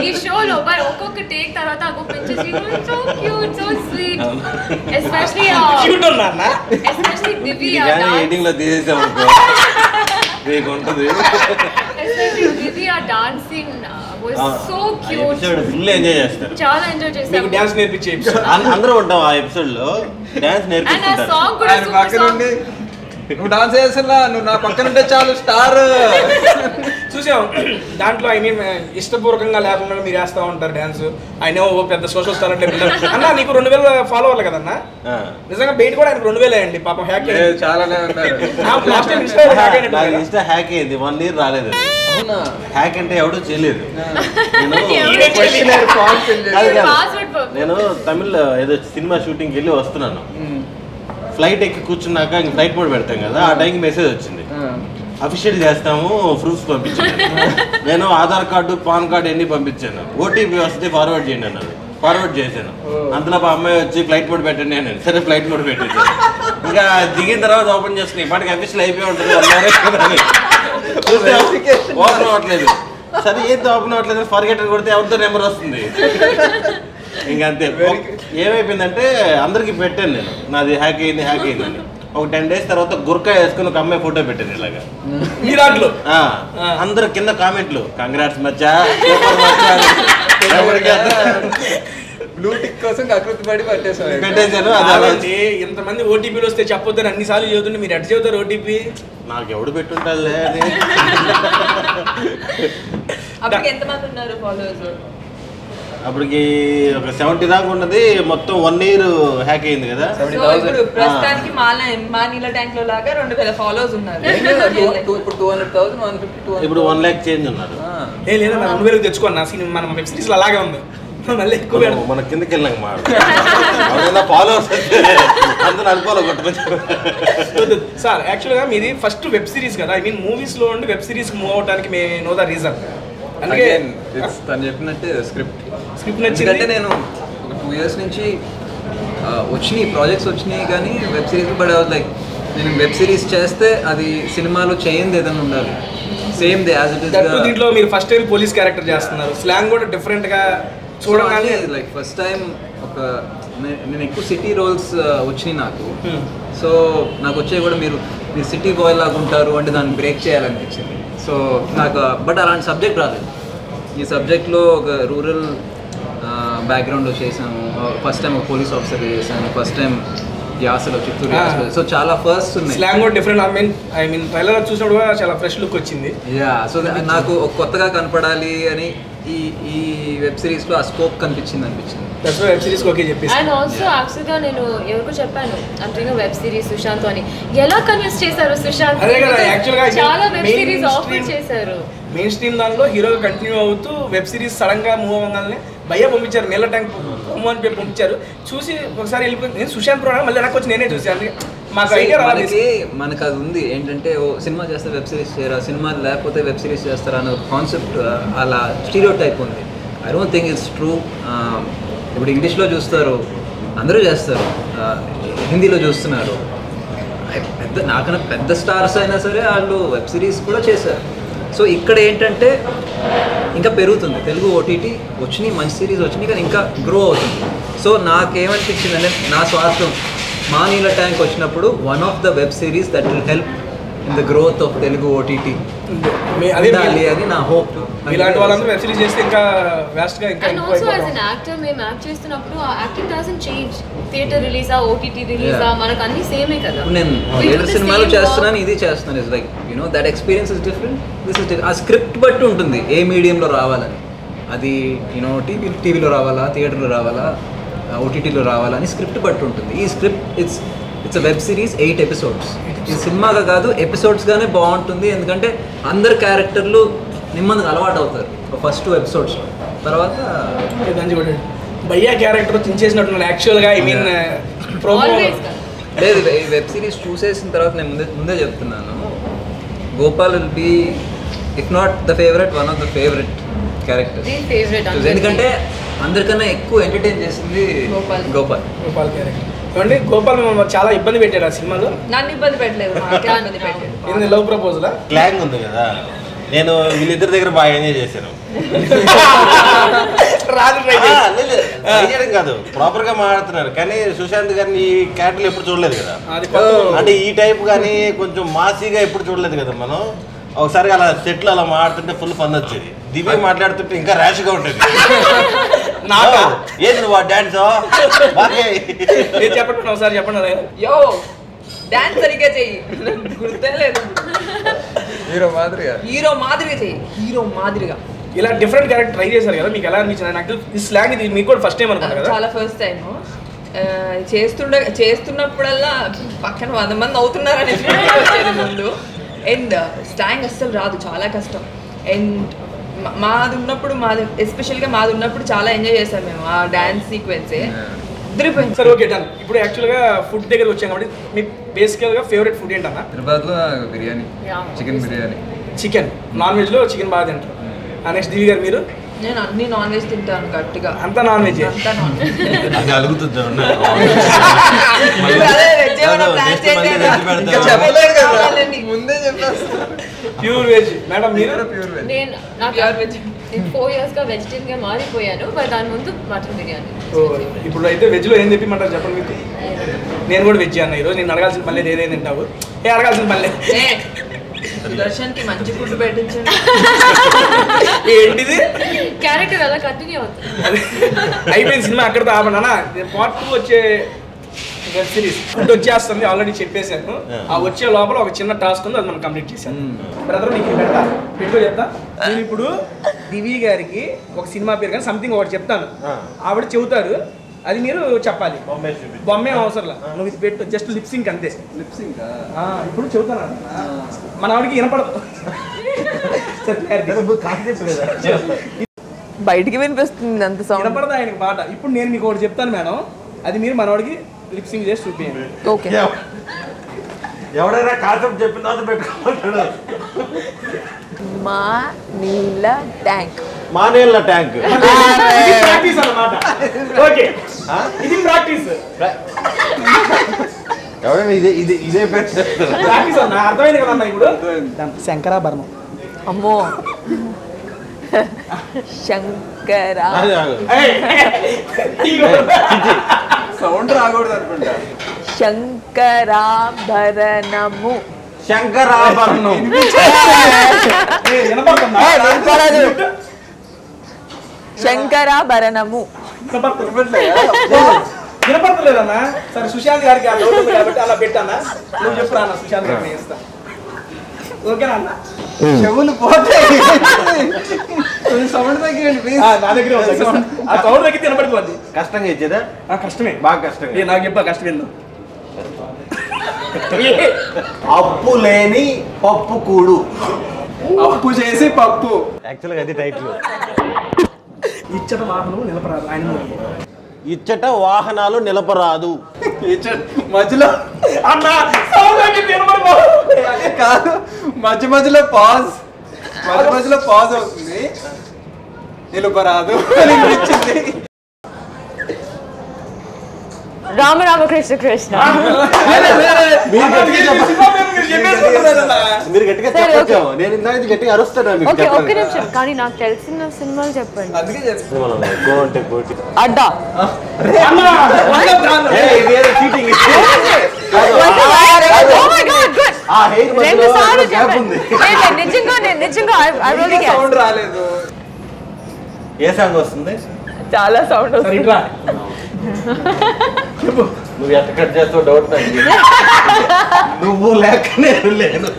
S5: ఈ షోలో. బట్ ఒక్కొక్క టేక్ తర్వాత ఆ గుప్పించేసి so cute, so sweet. Especially Divya
S6: editing లో తీసేసామనుకో మీకు ఉంటుంది.
S5: Divya dancing was so cute.
S6: Full enjoy చేస్తారు,
S5: చాలా ఎంజాయ్ చేశాను.
S4: డాన్స్ నేర్పించే
S6: అందరూ ఉంటాం ఆ ఎపిసోడ్ లో. డాన్స్
S5: అండ్ ఆ
S6: నేర్పిస్తుంటారు.
S5: సాంగ్ కూడా సూపర్ సాంగ్.
S3: నువ్వు డాన్స్ చేస్తున్నా, నువ్వు నా పక్కన ఉంటే చాలు స్టార్.
S4: చూసాం దాంట్లో ఐ మీన్ ఇష్టపూర్వకంగా లేకుండా మీరు వేస్తూ ఉంటారు డాన్స్. ఆయన ఓ పెద్ద సోషల్ స్టార్ అంటే అన్న నీకు 2000 ఫాలోవర్లు కదన్నా. నిజంగా బయట కూడా ఆయనకు 2000 అయ్యండి పాపం. హ్యాక్
S3: చాలానే ఉన్నారు.
S4: లాస్ట్ టైం ఇన్స్టా హ్యాక్ అయినట్టు
S6: ఇన్స్టా హ్యాక్ అయింది, 1 year రాలేదు. హ్యాక్ అంటే ఎవడూ చేయలేదు. నేను తమిళ్ ఏదో సినిమా షూటింగ్కి వెళ్ళి వస్తున్నాను. ఫ్లైట్ ఎక్కి కూర్చున్నాక ఇంక ఫ్లైట్ మోడ్ పెడతాం కదా, ఆ టైంకి మెసేజ్ వచ్చింది, అఫిషియల్ చేస్తాము ప్రూఫ్స్ పంపించాను. నేను ఆధార్ కార్డు, పాన్ కార్డు అన్ని పంపించాను. ఓటీపీ వస్తే ఫార్వర్డ్ చేయండి అన్నారు. ఫార్వర్డ్ చేశాను. అంతలో మా అమ్మాయి వచ్చి ఫ్లైట్ మోడ్ పెట్టండి అని. సరే ఫ్లైట్ మోడ్ పెట్టేసాను. ఇంకా దిగిన తర్వాత ఓపెన్ చేసుకుని ఇప్పటికి అఫిషియల్ అయిపోయి ఉంటుంది ఓపెన్ అవ్వట్లేదు. సరే ఏంటి ఓపెన్ అవ్వట్లేదు, ఫర్గెట్ కొడితే ఎవరితో నెంబర్ వస్తుంది. ఇంకంతే. ఏమైపోయిందంటే అందరికి పెట్టాను నేను, నాది హ్యాక్ అయింది అని. ఒక 10 days తర్వాత గుర్కా వేసుకుని ఒక అమ్మాయి ఫోటో పెట్టాను ఇలాగా.
S4: మీ దాంట్లో
S6: అందరు కింద కామెంట్లు, కంగ్రాట్స్ మచ్చా,
S3: బ్లూ టిక్ కోసం ఆకృతి పడి
S6: పెట్టేశాను.
S4: అదండి ఇంతమంది ఓటీపీలు వస్తే చెప్పొద్దని అన్నిసార్లు చదువుతుంటే మీరు ఎట్ చెబుతారు ఓటీపీ?
S6: నాకు ఎవడు పెట్టుంటాలే అని.
S2: అప్పటికి ఎంతమంది ఉన్నారు ఫాలోవర్స్?
S6: అప్పటికి ఒక 70 దాకా ఉన్నది. మొత్తం 1 year హ్యాక్ అయింది కదా.
S2: ఇప్పుడు ప్రస్తుతానికి మా నీళ్ళ ట్యాంక్ లో లాగా 2000 ఫాలోవర్స్ ఉన్నారు.
S3: ఇప్పుడు 200,000, 150,000,
S6: ఇప్పుడు 1 lakh చేంజ్ ఉన్నారు.
S4: లేదా 2000 తెచ్చుకోండి. మన వెబ్ సిరీస్ అలాగే ఉంది. మళ్ళీ ఎక్కువ
S6: మన కిందకి వెళ్ళాం మా ఫాలోవర్స్ అందరూ అనుకోవాలి కొట్టుకొచ్చి.
S4: సార్ యాక్చువల్గా మీది ఫస్ట్ వెబ్ సిరీస్ కదా, ఐ మీన్ మూవీస్లో ఉండి వెబ్ సిరీస్ మూవ్ అవడానికి మే నో ద రీజన్. అందుకే
S3: తను చెప్పినట్టే స్క్రిప్ట్
S4: నచ్చింది.
S3: ఎందుకంటే నేను ఒక 2 years నుంచి వచ్చినాయి ప్రాజెక్ట్స్ వచ్చినాయి కానీ వెబ్ సిరీస్, బట్ లైక్ నేను వెబ్ సిరీస్ చేస్తే అది సినిమాలో చేయంది ఏదైనా ఉండాలి, same they as it is.
S4: దీంట్లో మీరు ఫస్ట్ టైం పోలీస్ క్యారెక్టర్ చేస్తున్నారు, స్లాంగ్ కూడా డిఫరెంట్ గా చూడగానే
S3: లైక్ ఫస్ట్ టైం ఒక నేను ఎక్కువ సిటీ రోల్స్ వచ్చినాయి నాకు. సో నాకు వచ్చేవి కూడా మీరు సిటీ బాయ్ లాగా ఉంటారు అంటే దాన్ని బ్రేక్ చేయాలనిపించింది. సో నాకు బట్ అలాంటి సబ్జెక్ట్ రాలేదు. ఈ సబ్జెక్ట్లో ఒక రూరల్ బ్యాక్గ్రౌండ్లో చేశాను, ఫస్ట్ టైం ఒక పోలీస్ ఆఫీసర్ చేశాను, ఫస్ట్ టైం యాసలో చిత్తూరు యాసలో. సో చాలా ఫస్ట్ ఉన్నాయి,
S4: స్లాంగ్ కూడా డిఫరెంట్. ఐ మీన్ ట్రైలర్ చూసినప్పుడు కూడా చాలా ఫ్రెష్ లుక్ వచ్చింది.
S3: యా సో నాకు కొత్తగా కనపడాలి అని ఈ వెబ్ సిరీస్లో ఆ స్కోప్ కనిపించింది.
S4: వెబ్ సిరీస్ ఓకే చెప్పేసి.
S5: అండ్ ఆల్సో యాక్చువల్గా నేను ఎవరికో చెప్పాను అంటే వెబ్ సిరీస్ సుశాంత్ అని. ఎలా కన్విన్స్ చేశారు సుశాంత్?
S4: అదే కదా యాక్చువల్గా
S5: చాలా వెబ్ సిరీస్ ఆఫర్ చేశారు.
S4: మెయిన్ స్ట్రీమ్ దానిలో హీరోగా కంటిన్యూ అవుతూ వెబ్ సిరీస్ సడన్ గా మూవ్ అవ్వగానే భయ్య పంపించారు, నీళ్ళ ట్యాంక్ అని పేరు పంపించారు. చూసి ఒకసారి వెళ్ళిపోయింది. నేను సుశాంత్ ప్రోగ్రామ్ మళ్ళీ వెనక్కి వచ్చి నేనే చూసాను. మాకు ఐడియా రాలేదు.
S3: మనకు అది ఉంది ఏంటంటే ఓ సినిమా చేస్తే వెబ్ సిరీస్ చేయరా, సినిమా లేకపోతే వెబ్ సిరీస్ చేస్తారా అనే కాన్సెప్ట్, అలా స్టీరియో టైప్ ఉంది. I don't think it's true. ఇప్పుడు ఇంగ్లీష్లో చూస్తారు, అందరూ చేస్తారు, హిందీలో చూస్తున్నారు. నాకన్నా పెద్ద స్టార్స్ అయినా సరే వాళ్ళు వెబ్ సిరీస్ కూడా చేశారు. సో ఇక్కడ ఏంటంటే ఇంకా పెరుగుతుంది, తెలుగు ఓటీటీ వచ్చినాయి, మంచి సిరీస్ వచ్చినాయి, కానీ ఇంకా గ్రో అవుతుంది. సో నాకేమనిపించింది అంటే నా స్వార్థం, మా నీళ్ళ ట్యాంక్ వచ్చినప్పుడు one of the web series that will help in the growth of Telugu OTT ఉండాలి అని నా హోప్.
S4: ఇలాంటి వాళ్ళందరూ వెబ్ సిరీస్ చేస్తే ఇంకా వాస్ట్ గా ఇంకా
S5: and also as an actor మేము యాక్ట్ చేస్తున్నప్పుడు ఆ యాక్టింగ్ డజంట్ చేంజ్. థియేటర్ రిలీజా, ఓటీటీ రిలీజా, మనకు అన్ని సేమే కదా.
S3: నేను ఏడు సినిమాలు చేస్తున్నాను, ఇది చేస్తున్నాను. It's like you know that experience is different, this is different. ఆ స్క్రిప్ట్ బట్టి ఉంటుంది ఏ మీడియంలో రావాలని. అది యూనో టీవీలో రావాలా, థియేటర్లో రావాలా, ఓటీటీలో రావాలని స్క్రిప్ట్ బట్టి ఉంటుంది. ఈ script it's a web series 8 episodes. ఈ సినిమాగా కాదు, ఎపిసోడ్స్గానే బాగుంటుంది. ఎందుకంటే అందరు క్యారెక్టర్లు నిమ్మదిగా అలవాటు అవుతారు ఫస్ట్ 2 episodes. తర్వాత
S4: భయ్యా క్యారెక్టర్ చించేసినట్టు యాక్చువల్గా. ఐ మీన్
S3: లేదు, ఈ వెబ్ సిరీస్ చూసేసిన తర్వాత నేను ముందే చెప్తున్నాను, Gopal will be if not the favourite, one of the favourite character. ఎందుకంటే అందరికన్నా ఎక్కువ ఎంటర్టైన్ చేసింది గోపాల్
S4: క్యారెక్టర్. ఏమండి గోపాల్ చాలా ఇబ్బంది పెట్టాడు ఆ సినిమాలో.
S7: నన్ను ఇబ్బంది పెట్టలేదు.
S4: లవ్ ప్రపోజల్
S6: క్లాంగ్ ఉంది కదా, నేను వీళ్ళిద్దరి దగ్గర బాగా ఎంజాయ్ చేశాను. కాదు, ప్రాపర్ గా మాట్లాడుతున్నారు, కానీ సుశాంత్ గారిని ఈ క్యారెక్టర్లు ఎప్పుడు చూడలేదు కదా. అంటే ఈ టైప్ కానీ కొంచెం మాసీగా ఎప్పుడు చూడలేదు కదా మనం. ఒకసారి అలా సెట్లు అలా మాట్లాడుతుంటే ఫుల్ ఫన్ వచ్చేది. దివ్య మాట్లాడుతుంటే ఇంకా ర్యాష్ గా ఉంటుంది. ఏది నువ్వు డాన్స్
S4: చెప్పండి ఒకసారి చెప్పండి.
S7: యో డాన్స్ సరిగ్గా చెయ్యి, గుర్తే లేదు.
S3: హీరో మాదిరిగా
S7: చెయ్యి, హీరో మాదిరిగా.
S4: ఇలా డిఫరెంట్ క్యారెక్టర్ ట్రై చేశారు కదా, మీకు ఎలా అనిపించింది? నాకు ఈ స్లాంగ్ ఇది మీకు కూడా ఫస్ట్ టైం అనుకుంటా కదా?
S7: చాలా ఫస్ట్ టైం. చేస్తున్నప్పుడల్లా పక్కన 100 మంది అవుతున్నారని వచ్చేది ముందు. అండ్ స్లాంగ్ అస్సలు రాదు, చాలా కష్టం. అండ్ ఎస్పెషల్గా మాది ఉన్నప్పుడు చాలా ఎంజాయ్ చేశాం మేము ఆ డాన్స్ సీక్వెన్సే.
S4: సరే ఓకే డన్. ఇప్పుడు యాక్చువల్గా ఫుడ్ దగ్గర వచ్చాం కాబట్టి మీ బేసికల్గా ఫేవరెట్ ఫుడ్ ఏంటన్నా?
S3: హైదరాబాద్లో biryani, chicken biryani.
S4: Chicken, non వెజ్లో చికెన్ బాగా తింటారు. నెక్స్ట్ దివి గారు మీరు?
S7: నేను అన్ని నాన్ వెజ్ తింటాను గట్టిగా.
S4: అంతా నాన్ వెజ్?
S7: అంతా నాన్ వెజ్.
S3: ముందే చెప్పేస్తా.
S4: Pure veg. మేడం మీరు?
S3: Pure veg.
S5: నేను 4 years గా వెజిటేరియన్ గా మారిపోయాను, బట్ దాని ముందు మటన్ బిర్యానీ.
S4: ఇప్పుడు అయితే వెజ్లో ఏం తెప్పిమంటారు చెప్పండి మీకు? నేను కూడా వెజ్ అన్న. ఈరోజు నేను అడగాల్సిన పని లేదు, ఏదైనా తింటావు అడగాల్సిన పని లేదు.
S7: సుదర్శన్కి మంచి ఫుడ్ పెట్టించండి.
S4: ఏంటిది
S5: క్యారెక్టర్ అలా కంటిన్యూ అవుతుంది.
S4: అయిపోయింది సినిమా అక్కడితో ఆపనా? పార్ట్ 2 వచ్చే వెబ్ సిరీస్ ఫుడ్ వచ్చేస్తుంది ఆల్రెడీ చెప్పేశాను. ఆ వచ్చే లోపల ఒక చిన్న టాస్క్ ఉంది, అది మనం కంప్లీట్ చేశాను. బ్రదర్ నీకు పెట్టుకో చెప్తా. నేను ఇప్పుడు దివి గారికి ఒక సినిమా పేరు కానీ సంథింగ్ ఒకటి చెప్తాను, ఆవిడ చెబుతారు, అది మీరు చెప్పాలి. బొమ్మే అవసరంలా, నువ్వు ఇది పెట్టు, జస్ట్ లిప్సింక్ అంతే.
S3: లిప్సింక్
S4: ఇప్పుడు చెబుతాను, మన ఆవిడకి వినపడదు.
S7: బయటికి వినిపిస్తుంది అంత సౌండ్,
S4: వినపడదు ఆయనకి పాట. ఇప్పుడు నేను మీకు ఒకటి చెప్తాను మేడం, అది మీరు మనవాడికి లిప్సింగ్ చేసి చూపించండి.
S7: ఓకే.
S6: ఎవడైనా కాన్సెప్ట్ చెప్పిన తర్వాత పెట్టుకోమంటాడు.
S7: మా నీళ్ళ ట్యాంక్.
S6: మానేళ్ళ ట్యాంక్.
S4: ఇది ప్రాక్టీస్ అన్నమాట. ఓకే ఇది ప్రాక్టీస్.
S6: ఎవరైనా ఇదే పేరు
S4: ప్రాక్టీస్ అన్న అర్థమైంది కదన్నా ఇప్పుడు. శంకరాభరణం.
S7: అమ్మో శంకరా
S3: సౌండ్ రాకూడదు అనుకుంటా.
S7: శంకరాభరణము.
S6: శంకరాభరణం.
S7: శంకరాభరణము.
S4: వినపడతలేదన్నా. సరే సుశాంత్ గారికి ఆ డౌట్ ఉంది కాబట్టి అలా పెట్టానా. నువ్వు చెప్పురా అన్న సుశాంత్ గారికి నేను ఇస్తా. ఓకేనా అన్న?
S3: చెవులు పోతాయి. సౌండ్ తగ్గియండి
S4: నా దగ్గర ఆ సౌండ్ తగ్గితే వినపడిపోద్ది.
S6: కష్టంగా ఇచ్చేదా?
S4: కష్టమే,
S6: బాగా కష్టంగా.
S4: నాకు చెప్పా కష్టం ఏందో.
S6: అప్పు లేని పప్పు కూడు.
S3: అప్పు చేసి పప్పు.
S6: యాక్చువల్గా అది టైటిల్.
S4: ఇచ్చట వాహనం నిలపరాదు ఆయన.
S6: ఇచ్చట వాహనాలు నిలపరాదు.
S3: మధ్యలో
S4: అన్న సౌండ్ తగ్గితే వినపడిపోదు.
S3: కాదు, మధ్య మధ్యలో పాజ్ అవుతుంది. నిలపరాదు అనిపించింది.
S5: రామ రామ కృష్ణ కృష్ణ.
S6: మీరు గట్టిగా చెప్పచ్చు. నేను ఇందాక గట్టిగా అరుస్తాను.
S5: ఓకే ఒక్క నిమిషం, కానీ నాకు తెలిసిన సినిమాలు చెప్పండి.
S3: అందుకే చెప్తాను.
S5: అడ్డా. నిజంగా
S3: సౌండ్ రాలేదు.
S6: ఏ సాంగ్ వస్తుంది?
S7: చాలా సౌండ్ వస్తుంది.
S6: నువ్వు ఎట్ట కట్ చేస్తావు డౌట్ నాకు. నువ్వు లేక నేను లేను.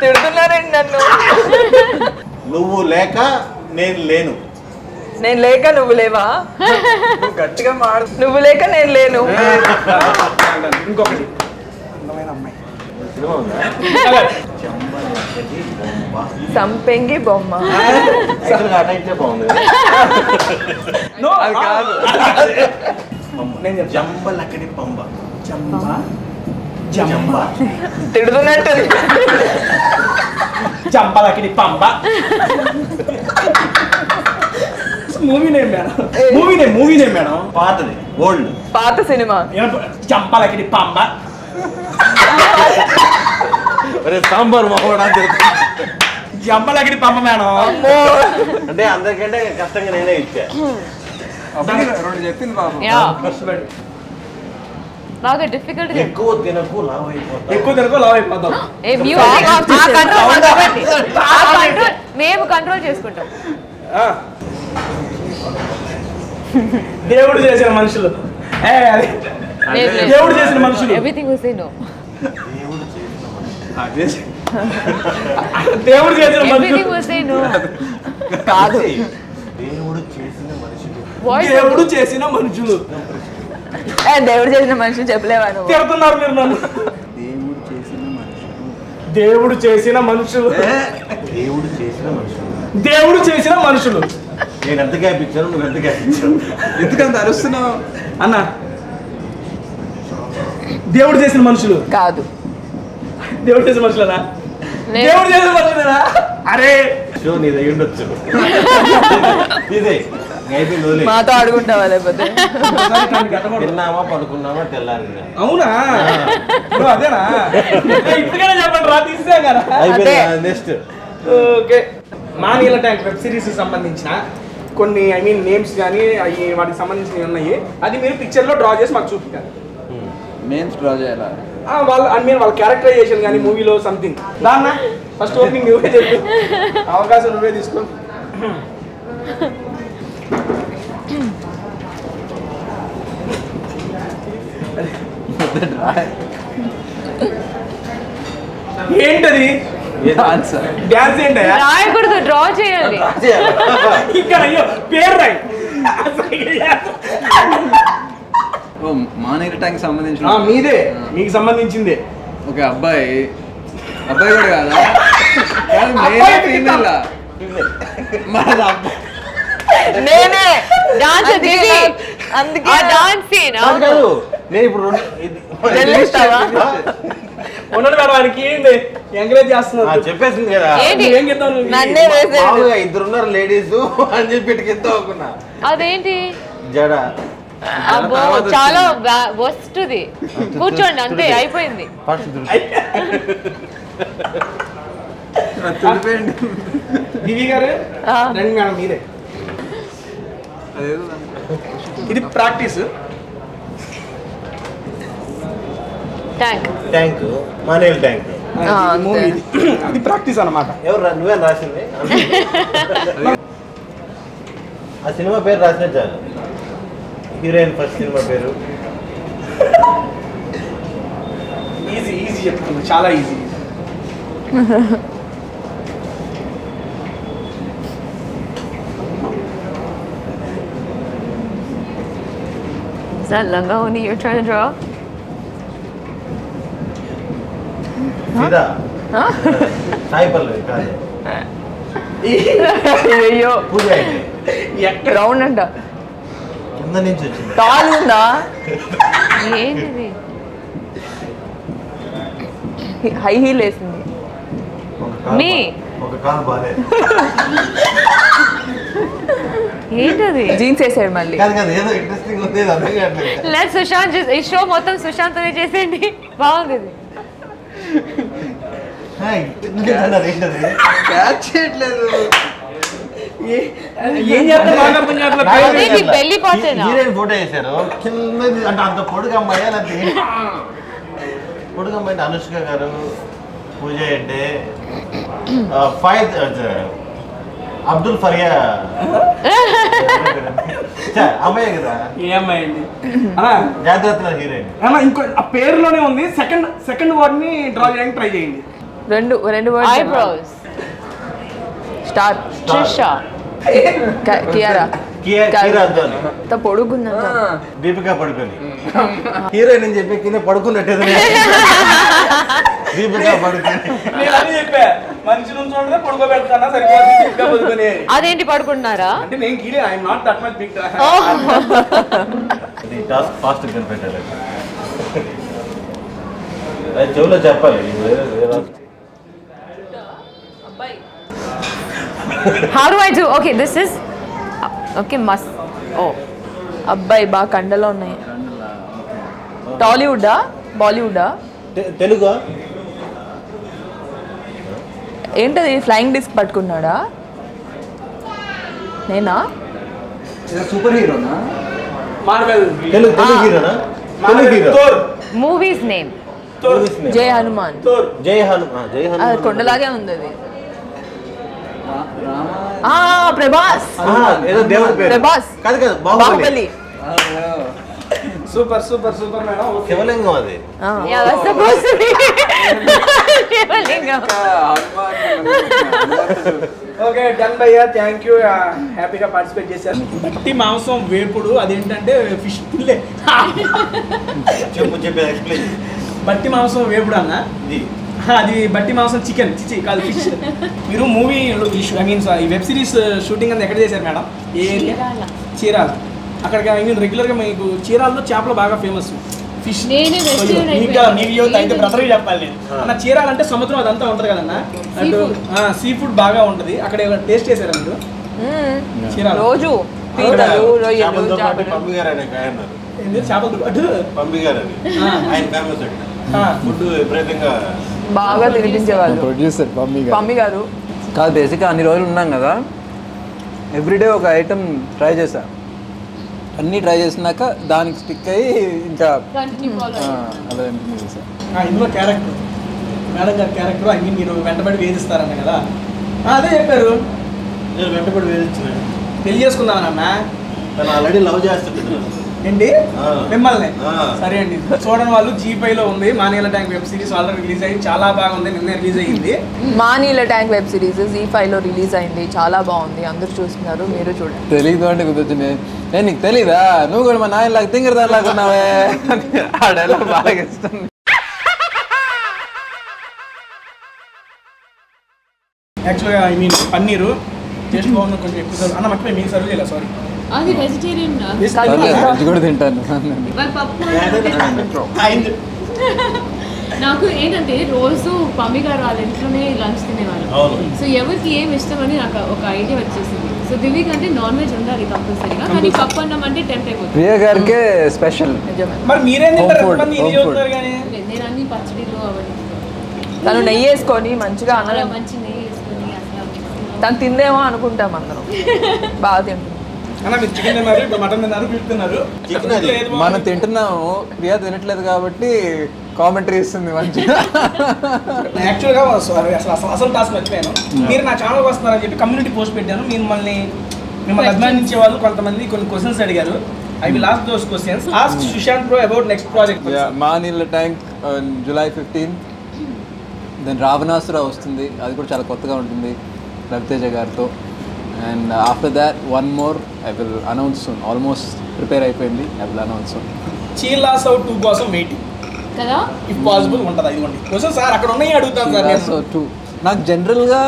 S7: తిడుతున్నారండి నన్ను.
S6: నువ్వు లేక నేను లేను.
S7: నేను లేక నువ్వు లేవా?
S3: నువ్వు గట్టిగా మాడు.
S7: నువ్వు లేక నేను లేను.
S4: ఇంకొకటి అందమైన అమ్మాయి
S6: సినిమా ఉందా?
S7: సంపెంగి బొమ్మ.
S6: యాక్చువల్గా ఆ టైటిలే బాగుంది.
S3: అది కాదు.
S4: నేను చెప్తా.
S6: జంబలక్కడి పంబ.
S4: జంబ
S7: తిడుతున్నట్టు.
S4: Jambalakidi Pamba. Movie name madam. Movie name madam.
S6: పాతది, ఓల్డ్.
S7: పాత సినిమా.
S4: జంబలకిడి పంబ.
S6: సాంబార్ మొహడా.
S4: జంబలకిడి పంబ మేడం.
S6: అంటే అందరికంటే కష్టంగా నేనే ఇచ్చా.
S3: రెండు చెప్పింది బాబు.
S5: బాగా డిఫికల్ట్.
S6: ఎక్కువ తినకు లావ్ అయిపోతా.
S4: ఎక్కువ తినకు లావ్ అయిపోతాం.
S5: మేము కంట్రోల్ చేసుకుంటాం.
S4: దేవుడు చేసిన మనుషులు. దేవుడు చేసిన మనుషులు.
S5: Everything will say no.
S4: దేవుడు చేసిన
S5: ఎవ్రీథింగ్ విల్ సే నో.
S7: కాదు,
S6: దేవుడు చేసిన మనుషులు.
S4: దేవుడు చేసిన మనుషులు.
S7: దేవుడు చేసిన మనిషిని చెప్పలేవా నువ్వు?
S4: తిడుతున్నారు మీరు నన్ను. దేవుడు చేసిన మనుషులు. దేవుడు చేసిన మనుషులు.
S6: నేను ఎంత గ్యాప్ ఇచ్చాను, నువ్వు ఎంత గ్యాప్ ఇచ్చావు?
S3: ఎందుకంత అరుస్తున్నావు
S4: అన్న? దేవుడు చేసిన మనుషులు
S7: కాదు.
S4: దేవుడు చేసిన మనుషులనా? దేవుడు చేసిన మనుషులేనా? అరే
S6: షో నీ దగ్గర ఉండొచ్చు. ఇదే అయిపోయింది.
S7: మాతో ఆడుకుంటావా? లేకపోతే
S6: తిన్నామా, పడుకున్నామా, తెల్లారి.
S4: అవునా? అదేనా? ఇప్పటికైనా చెప్పండి రా, తీసా కదా.
S6: అయిపోయింది. Next
S4: okay. మా నీళ్ళ ట్యాంక్ వెబ్ సిరీస్ సంబంధించిన కొన్ని నేమ్స్ కానీ అవి వాటికి సంబంధించినవి ఉన్నాయి. అది మీరు పిక్చర్లో డ్రా చేసి మాకు చూపించాలి.
S3: మెయిన్స్ డ్రా చేయాలా?
S4: వాళ్ళ క్యారెక్టరైజేషన్ కానీ మూవీలో సంథింగ్. దాన్న ఫస్ట్ ఓపెనింగ్ నువ్వే చెప్పు, అవకాశం నువ్వే తీసుకో. ఏంటది? డాన్స్ ఏంటయ్యా?
S5: రాయకూడదు, డ్రా చేయాలి.
S4: ఇక్కడ అయ్యో పేరు రాయి.
S3: మానేరు ట్యాంక్ సంబంధించిన
S4: మీదే, మీకు సంబంధించిందే.
S3: ఓకే. అబ్బాయి కూడా కాదా?
S7: నేనే
S5: డాన్స్ దిగి
S7: అందుకే
S5: ఆ డాన్స్
S6: నేను ఇప్పుడు
S4: ఉన్నది మేడం, ఆయనకి ఏంది ఎంకరేజ్ చేస్తున్నారు.
S6: చెప్పేసింది కదా
S7: ఏంటి?
S4: ఏం చెప్తావు నువ్వు?
S7: నన్నే వేసాడు.
S6: మామూలుగా ఇద్దరున్నారు లేడీస్ అని చెప్పి కింద అనుకున్నా.
S5: అదేంటి
S6: జడ
S5: అబ్బో చాలా వస్తుంది. కూర్చోండి అంతే అయిపోయింది.
S6: ఫస్ట్
S4: దివి గారు రండి మేడం మీరే. ఇది ప్రాక్టీస్.
S6: Tank Maneela tank.
S4: ఇది ప్రాక్టీస్ అన్నమాట.
S6: ఎవరు నువ్వేం రాసింది? ఆ సినిమా పేరు రాసిన చాలు. హీరోయిన్ ఫస్ట్ సినిమా పేరు.
S4: ఈజీ ఈజీ చెప్తున్నా, చాలా easy.
S5: Is that Langoni you're trying to draw?
S6: సీదా సాయి పల్లవి కాదు.
S7: అయ్యో
S6: పూజ అయితే
S7: రౌండ్ అంట
S6: కింద నుంచి వచ్చింది.
S7: టాల్ ఉందా?
S5: ఏంటిది?
S7: హై హీల్ వేసింది.
S5: మీ
S6: ఒక కాలు బాగాలేదు.
S5: ఏంటది?
S7: జీన్స్ వేసాడు మళ్ళీ.
S6: కాదు కాదు ఏదో ఇంట్రెస్టింగ్ ఉంది అర్థం కావట్లేదు.
S5: లెట్ సుశాంత్ ఈ షో మొత్తం సుశాంత్ తోనే చేసేయండి. బాగుంది ఇది.
S3: క్యాచ్ చేయట్లేదు.
S4: ఏం చేస్తారు బాగా అర్థం కావట్లేదు.
S5: అదేంటి బెల్లి పాటేనా?
S6: హీరోయిన్ ఫోటో వేసారు కింద అంటే అంత పొడుగు అమ్మాయి అది పొడుగు అమ్మాయి అంటే అనుష్క గారు, పూజ అంటే ఫైద్ అబ్దుల్ ఫరియా అమ్మాయి కదా.
S4: ఏ అమ్మాయి అండి అలా
S6: జాగ్రత్త హీరోయిన్
S4: అలా ఇంకో ఆ పేరులోనే ఉంది. సెకండ్ వర్డ్ ని డ్రా చేయడానికి ట్రై చేయండి.
S7: రెండు
S5: ఐబ్రోస్.
S7: స్టార్
S5: ట్రిషా.
S7: కియారా
S6: కీరా అద్వాని,
S7: పొడుగుందంట.
S6: దీపికా పడుకొని హీరోయిన్ అని చెప్పి కింద పడుకున్నట్టు దీపికా పడుకొని.
S4: నేను అది చెప్పా మనిషి నుంచి చూడదే పడుకోబెడతానా సరిపోతుంది. ఇంకా పడుకొని
S5: అదేంటి పడుకుంటున్నారా?
S4: అంటే నేను గీలే I'm not that much big.
S6: ఇది టాస్క్ ఫాస్ట్ కనిపెట్టాలి. అది చెవులో చెప్పాలి.
S5: How do I do? Okay, this is okay. Must. Oh,
S7: అబ్బాయి బాగా కండలో ఉన్నాయి. టాలీవుడా బాలీవుడా?
S6: తెలుగు
S7: ఏంటది ఫ్లయింగ్ డిస్క్ పట్టుకున్నాడా? నేనా?
S3: సూపర్ హీరోనా?
S4: మార్వెల్
S6: తెలుగు హీరోనా? తెలుగు హీరో.
S5: movie's name.
S7: జై హనుమాన్.
S6: జై హనుమాన్. జై
S7: అది
S6: హనుమాన్
S7: కొండలాగే ఉంది అది. ప్రభాస్.
S6: ఏదో దేవుడి పేరు.
S7: ప్రభాస్.
S6: కాదు కాదు
S7: Baahubali.
S4: Super super super madam.
S6: శివలింగం అది.
S5: Yeah, that's supposed to be. Shivalingam.
S4: Okay done భయ్యా, థ్యాంక్ యూ. హ్యాపీగా పార్టిసిపేట్ చేశారు. బట్టి మాంసం వేపుడు అదేంటంటే ఫిష్ పుల్లే.
S6: చెప్పు ఎక్స్ప్లెయిన్.
S4: బట్టి మాంసం వేపుడు అన్న అది బట్టి మాంసం చికెన్ చిచి కాదు ఫిష్. మీరు మూవీ ఐ మీన్ ఈ వెబ్ సిరీస్ షూటింగ్ అంతా ఎక్కడ చేశారు మేడం? ఏ ఏరియా? చీరాల. అక్కడికి ఐ మీన్ రెగ్యులర్గా మీకు చీరాలలో చేపలు బాగా ఫేమస్. ఫిష్ అయితే బ్రదర్కి చెప్పాలి నేను అన్న. చీరాల అంటే సముద్రం అదంతా ఉంటుంది కదన్నా. అటు సీ ఫుడ్ బాగా ఉంటుంది. అక్కడ టేస్ట్ చేశారా మీరు? చీరాల
S7: రోజు
S6: పంపి గారు అనే
S4: చేపలు అటు
S6: పంపి గారు అని ఆయన ఫేమస్ ఫుడ్ విపరీతంగా
S7: బాగా తినిపించేవాళ్ళు.
S3: ప్రొడ్యూసర్
S7: మమ్మీ గారు.
S3: కాదు బేసిక్గా అన్ని రోజులు ఉన్నాం కదా, ఎవ్రీడే ఒక ఐటమ్ ట్రై చేశా. అన్నీ ట్రై చేసినాక దానికి స్టిక్ అయ్యి ఇంకా అలా ఇంటిని చేశాను.
S4: ఇందులో క్యారెక్టర్ మేడం గారి క్యారెక్టర్ ఐ మీన్ మీరు వెంటబడి వేధిస్తారన్న కదా, అదే చెప్పారు.
S6: నేను వెంటబడి వేధించిన
S4: పెళ్లి చేసుకుందామన్నా.
S6: తను ఆల్రెడీ లవ్ చేస్తుంటున్నాను
S4: ఏంటి మిమ్మల్ని? సరే అండి, చూడని వాళ్ళు G5లో ఉంది Maneela tank web series already release అయ్యి చాలా బాగుంది. నిన్నే రిలీజ్ అయ్యింది.
S7: మానీల ట్యాంక్ వెబ్ సిరీస్ G5లో రిలీజ్ అయింది. చాలా బాగుంది, అందరూ చూస్తున్నారు, మీరు చూడండి.
S3: తెలీదు అంటే గుర్తొచ్చింది. నేను నీకు తెలీదా, నువ్వు కూడా మా నాయనలాగా తింగర్ దానిలాగా ఉన్నావే. ఆడేలా బాగా ఇష్టం.
S4: యాక్చువల్గా ఐ మీన్ పన్నీరు టేస్ట్ బాగుంది. కొంచెం ఎక్కువ అన్న మర్చిపోయి మీకు సర్వ్ చేయలేదు, సారీ.
S5: అది వెజిటేరియన్
S3: వెజ్ కూడా తింటాను.
S5: పప్పు నాకు ఏంటంటే రోజు మమ్మీ గారు వాళ్ళ ఇంట్లోనే లంచ్ తినేవాళ్ళు. సో ఎవరికి ఏం ఇష్టం అని నాకు ఒక ఐడియా వచ్చేసింది. సో దివ్య కంటే నాన్ వెజ్ ఉండాలి కంపల్సరీగా, కానీ పప్పు అన్నం అంటే టెంప్ట్ అయిపోతుంది.
S3: ప్రియ గారికే స్పెషల్.
S4: మరి మీరేం తింటారు? కానీ
S5: నేను అన్ని పచ్చడిలో అవన్నీ
S7: తను నెయ్యి వేసుకొని మంచిగా
S5: అలా
S7: అన్నం
S5: మంచి నెయ్యి వేసుకొని అసలు
S7: తను తిందేమో అనుకుంటాం అందరం. బాగా తింటాం.
S4: అన్న మీరు చికెన్ తిన్నారు, ఇప్పుడు మటన్ తిన్నారు, బీఫ్ తిన్నారు.
S3: మనం తింటున్నాము, ప్రియా తినట్లేదు కాబట్టి కామెంటరీ ఇస్తుంది మంచిగా.
S4: యాక్చువల్గా అసలు టాస్క్ మర్చిపోయాను. మీరు నా ఛానల్కి వస్తున్నారని చెప్పి కమ్యూనిటీ పోస్ట్ పెట్టాను. మిమ్మల్ని అభిమానించే వాళ్ళు కొంతమంది కొన్ని క్వశ్చన్స్ అడిగారు. I will ask those questions. Ask Sushant bro about next project.
S3: Maneela tank July 15th. Then Ravanasura వస్తుంది, అది కూడా చాలా కొత్తగా ఉంటుంది రవితేజ గారితో. And after that one more I will announce soon. Almost prepare అయిపోయింది, ఐ విల్ అనౌన్స్ సూన్.
S4: చీలాస్ అవుట్ 2 కోసం వెయిటింగ్
S5: కదా,
S4: ఇఫ్ పాసిబుల్ ఉంటుంది. ఇదిగోండి క్వశ్చన్ సార్, అక్కడ ఉన్నాయి అడుగుతాను సార్ నేను.
S3: 2 నాకు జనరల్గా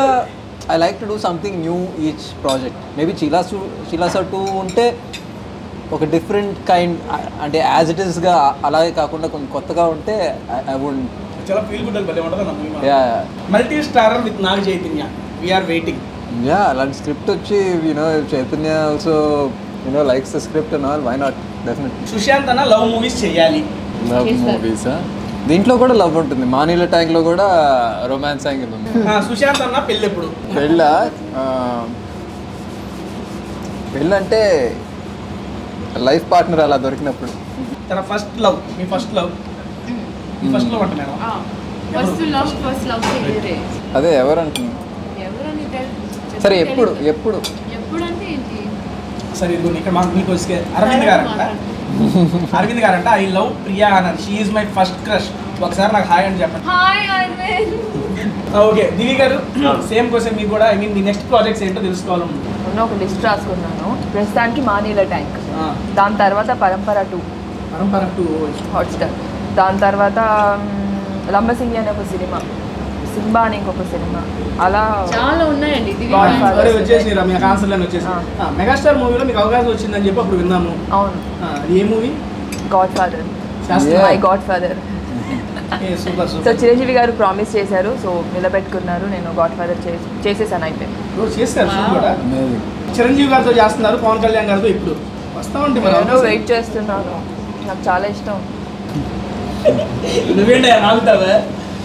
S3: I like to do something new each project. Maybe చీలాస్ 2 ఉంటే ఒక డిఫరెంట్ కైండ్, అంటే యాజ్ ఇట్ ఈస్గా అలాగే కాకుండా కొంచెం కొత్తగా ఉంటే ఐ వుడ్
S4: చాలా ఫీల్ గుడ్ భలే ఉంటుంది. Multi starrer with Naga Chaitanya, we're waiting.
S3: Yeah, అలాంటి స్క్రిప్ట్ వచ్చి Chaitanya also likes the script and all, why not, definitely.
S4: Sushanth అన్న లవ్ మూవీస్ చేయాలి.
S3: లవ్ మూవీసా? దీంట్లో కూడా లవ్ ఉంటుంది. మానీల ట్యాంక్లో కూడా రొమాన్స్ యాంగిల్ ఉంది.
S4: సుశాంత్ అన్న పెళ్ళి ఎప్పుడు?
S3: పెళ్ళంటే లైఫ్ పార్ట్నర్ అలా దొరికినప్పుడు.
S4: తన ఫస్ట్ లవ్, మీ ఫస్ట్ లవ్ అంటే మేడం
S5: ఫస్ట్ లవ్
S3: అదే ఎవరు అంటుంది?
S5: ఎవరని
S3: సరే, ఎప్పుడు
S5: అంటే ఏంటి?
S4: సరే ఇదిగోండి ఇక్కడ మీకు వచ్చే అరవింద్ గారంట ఐ లవ్ ప్రియా అన్నారు. She is my first crush. ఒకసారి నాకు హాయ్ అని చెప్పండి.
S5: హాయ్ అరవింద్.
S4: ఓకే దివి గారు, సేమ్ క్వశ్చన్ మీకు కూడా. I mean me next projects ఏంటో తెలుసుకోవాలనుకుంటున్నాను.
S7: ఒక లిస్ట్ రాసుకున్నాను. ప్రస్తుతానికి మానీల ట్యాంక్, దాని తర్వాత పరంపర 2 హాట్స్టార్, దాని తర్వాత లంబసింగి అనే ఒక సినిమా, సింబా అని ఇంకొక సినిమా, అలా
S5: చాలా ఉన్నాయండి.
S4: వచ్చేసి మీకు ఆన్సర్లను వచ్చేసి మెగాస్టార్ మూవీలో మీకు అవకాశం వచ్చిందని చెప్పి అప్పుడు విన్నాము.
S7: అవును.
S4: ఏ movie?
S7: God father, my god father.
S4: Super
S7: so Chiranjeevi గారు ప్రామిస్ చేశారు, సో నిలబెట్టుకున్నారు. నేను గాడ్ ఫాదర్ చేసేసాను, అయిపోయింది.
S4: చేస్తారు కూడా. చిరంజీవి గారితో చేస్తున్నారు, పవన్ కళ్యాణ్ గారితో ఇప్పుడు వస్తా ఉంటే
S7: నేను వెయిట్ చేస్తున్నాను, నాకు చాలా ఇష్టం.
S4: నువ్వేంటి ఆగుతావా?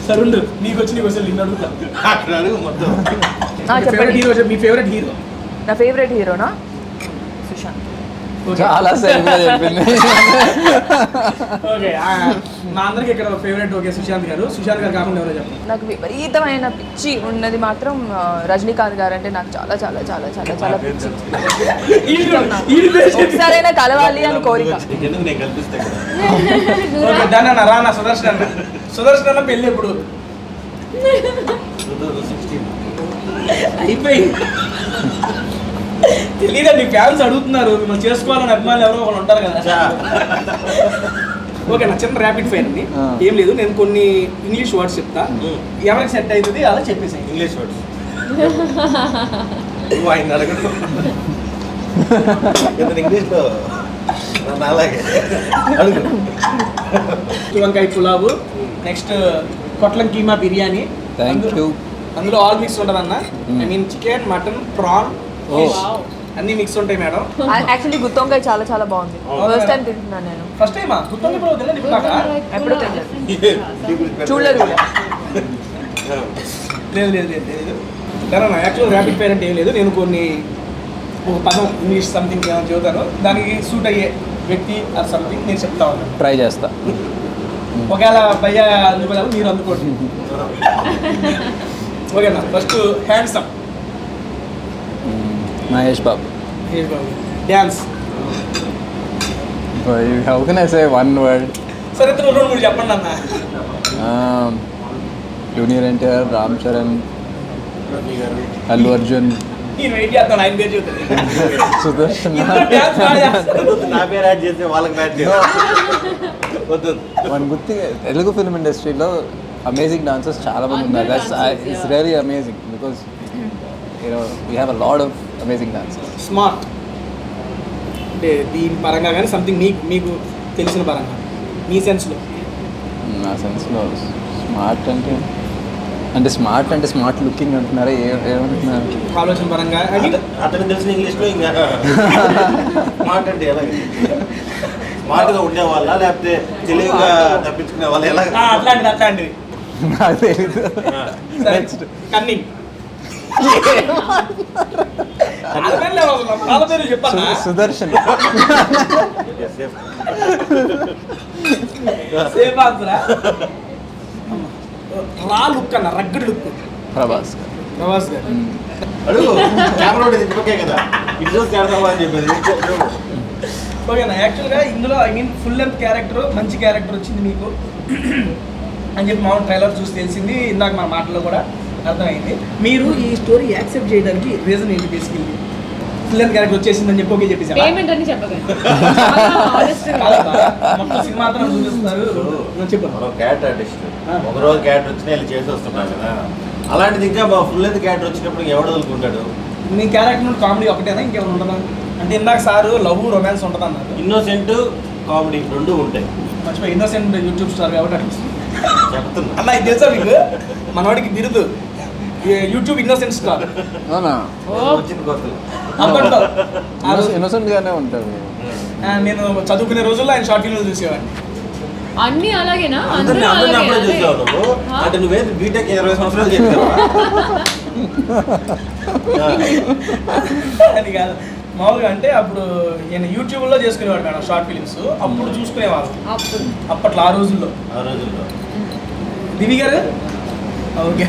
S4: సరుండు, నీకు వచ్చి నీకు వచ్చి నిన్ను అడుగుతా.
S7: చెప్పండి.
S4: మీ ఫేవరెట్ హీరో?
S7: నా ఫేవరెట్ హీరోనా సుశాంత్.
S3: చాలా సరిగ్గా చెప్పింది.
S4: ఓకే, మా అందరికి ఇక్కడ ఫేవరెట్ ఓకే సుశాంత్ గారు. సుశాంత్ గారు కాకుండా ఎవరో చెప్పండి.
S7: నాకు విపరీతమైన పిచ్చి ఉన్నది మాత్రం రజనీకాంత్ గారు అంటే నాకు చాలా చాలా చాలా చాలా చాలా పిచ్చి. ఒకసారైనా కలవాలి అని కోరిక.
S4: రానా సుదర్శన్ అన్న పెళ్ళి ఎప్పుడు? అయిపోయింది. తెలియదండి, ఫ్యాన్స్ అడుగుతున్నారు, మిమ్మల్ని చేసుకోవాలని అభిమానులు ఎవరో ఒకరు ఉంటారు కదా. ఓకే, నా చిన్న ర్యాపిడ్ ఫైర్ అండి. ఏం లేదు, నేను కొన్ని ఇంగ్లీష్ వర్డ్స్ చెప్తా, ఎవరికి సెట్ అవుతుంది అలా చెప్పేసాయి. ఇంగ్లీష్ వర్డ్స్ ఇంగ్లీష్లో వంకాయ పులావు, నెక్స్ట్ కొట్లం కీమా బిర్యానీ. అందులో ఆల్ మిక్స్ ఉంటుంది అన్న. I mean chicken, mutton, prawn, అన్ని మిక్స్ ఉంటాయి మేడం.
S7: యాక్చువల్లీ గుత్తొంకాయ చాలా చాలా బాగుంది. ఫస్ట్ టైం తింటున్నాను నేను.
S4: ఫస్ట్ టైమా? గుత్తొంకాయ ఎప్పుడు తినలేదు?
S7: ఎప్పుడు తినలేదు, చూడలేదు కూడా.
S4: లేదు. కానీ యాక్చువల్ ర్యాపిడ్ ఫైర్ అంటే ఏం లేదు, నేను కొన్ని ఒక పదం ఇంగ్లీష్ సంథింగ్ ఏమైనా చెబుతాను, దానికి సూట్ అయ్యే వ్యక్తి ఆర్ సంథింగ్ నేను చెప్తా ఉన్నాను.
S3: ట్రై చేస్తా.
S4: ఒకవేళ భయ్య అందుకోవాలి, మీరు అందుకోండి. ఓకేనా? First handsome.
S3: Mahesh Babu.
S4: Dance.
S3: How can I say one word?
S4: సరే, 2-3 చెప్పండి అన్న.
S3: జూనియర్ ఎన్టీఆర్, రామ్ చరణ్, అల్లు అర్జున్.
S4: నేను వెయిట్ చేస్తాను, ఆయన పేరు చెప్తాను.
S3: సుదర్శన్.
S6: నా పేరు యాడ్ చేస్తే వాళ్ళకి యాడ్ చేయాలి.
S3: మన గుర్తి తెలుగు ఫిల్మ్ ఇండస్ట్రీలో అమేజింగ్ డాన్సర్స్ చాలా మంది ఉన్నారు. It's really amazing because we have a lot of amazing dancers.
S4: Smart అంటే దీని పరంగా కానీ సంథింగ్ మీకు తెలిసిన పరంగా మీ సెన్స్లో?
S3: నా సెన్స్లో స్మార్ట్ అంటే స్మార్ట్ లుకింగ్ అంటున్నారా? ఏమంటున్నారు?
S4: ఆలోచన పరంగా
S6: అతనికి తెలిసిన ఇంగ్లీష్లో ఇంకా స్మార్ట్ అంటే ఎలాగ? స్మార్ట్గా ఉండేవాళ్ళ లేకపోతే తెలివిగా తప్పించుకునే వాళ్ళు ఎలా?
S4: అట్లాంటిది
S3: నాకు తెలీదు.
S4: Next cunning. చెప్పాలి
S3: సుదర్శన్.
S4: సేఫ్ ఆన్సరా? రా లుక్ అన్న, రగ్గడి లుక్.
S3: ప్రభాస్
S4: గారు
S6: అడుగు కెమెరా ఓకే కదా, ఇది చూసి చేద్దామా అని చెప్పేది.
S4: ఓకేనా? యాక్చువల్గా ఇందులో ఫుల్ లెంత్ క్యారెక్టర్, మంచి క్యారెక్టర్ వచ్చింది మీకు అని చెప్పి మామూలు ట్రైలర్ చూసి తెలిసింది. ఇందాక మన మాటల్లో కూడా అర్థమైంది. మీరు ఈ స్టోరీ యాక్సెప్ట్ చేయడానికి రీజన్ ఏంటి? బేసికల్లీ ఫుల్ లెంత్ క్యారెక్టర్ వచ్చేసిందని చెప్పి ఓకే చెప్పేసి
S5: పేమెంట్ అని చెప్పగలను.
S4: మొత్తం సినిమా అంతా చూపిస్తున్నారు. చెప్పండి.
S6: మనం క్యారెక్టర్ ఆర్టిస్ట్, ఒక రోజు క్యారెక్టర్ వచ్చినా వెళ్ళి చేసి వస్తున్నాం కదా, అలాంటిది ఇంకా మా ఫుల్ లెంత్ క్యారెక్టర్ వచ్చినప్పుడు ఎవడు వదులుకుంటాడు?
S4: మీ క్యారెక్టర్ నుండి కామెడీ ఒకటేనా, ఇంకేమైనా ఉంటుందా? అంటే ఇందాక సార్ లవ్ రొమాన్స్ ఉంటుంది అన్నారు.
S6: ఇన్నోసెంట్ కామెడీ రెండు ఉంటాయి.
S4: మర్చిపోయి ఇన్నోసెంట్ యూట్యూబ్ స్టార్ కాబట్టి అట్లా
S6: చెప్తున్నా
S4: అన్న. ఇది తెలుసా మీకు? మనవాడికి బిరుదు యూట్యూబ్ ఇన్నోసెంట్ స్టార్.
S3: అవునా?
S6: వచ్చింది కొత్తలు.
S4: అప్పట్లో
S3: ఇన్నోసెంట్ గానే ఉంటారు.
S4: నేను చదువుకునే రోజుల్లో ఆయన షార్ట్ ఫిల్మ్లు చూసేవాడిని.
S5: అన్ని అలాగేనా?
S6: అందరినీ అప్పుడే చూసావు నువ్వు. అంటే నువ్వేది బీటెక్ 20 సంవత్సరాలు చేసావా?
S4: అది కాదు, మామూలుగా అంటే అప్పుడు నేను యూట్యూబ్లో చేసుకునేవాడు మేడం షార్ట్ ఫిలిమ్స్. అప్పుడు చూసుకునేవాళ్ళు అప్పట్లో, ఆ రోజుల్లో. దివి గారు ఓకే,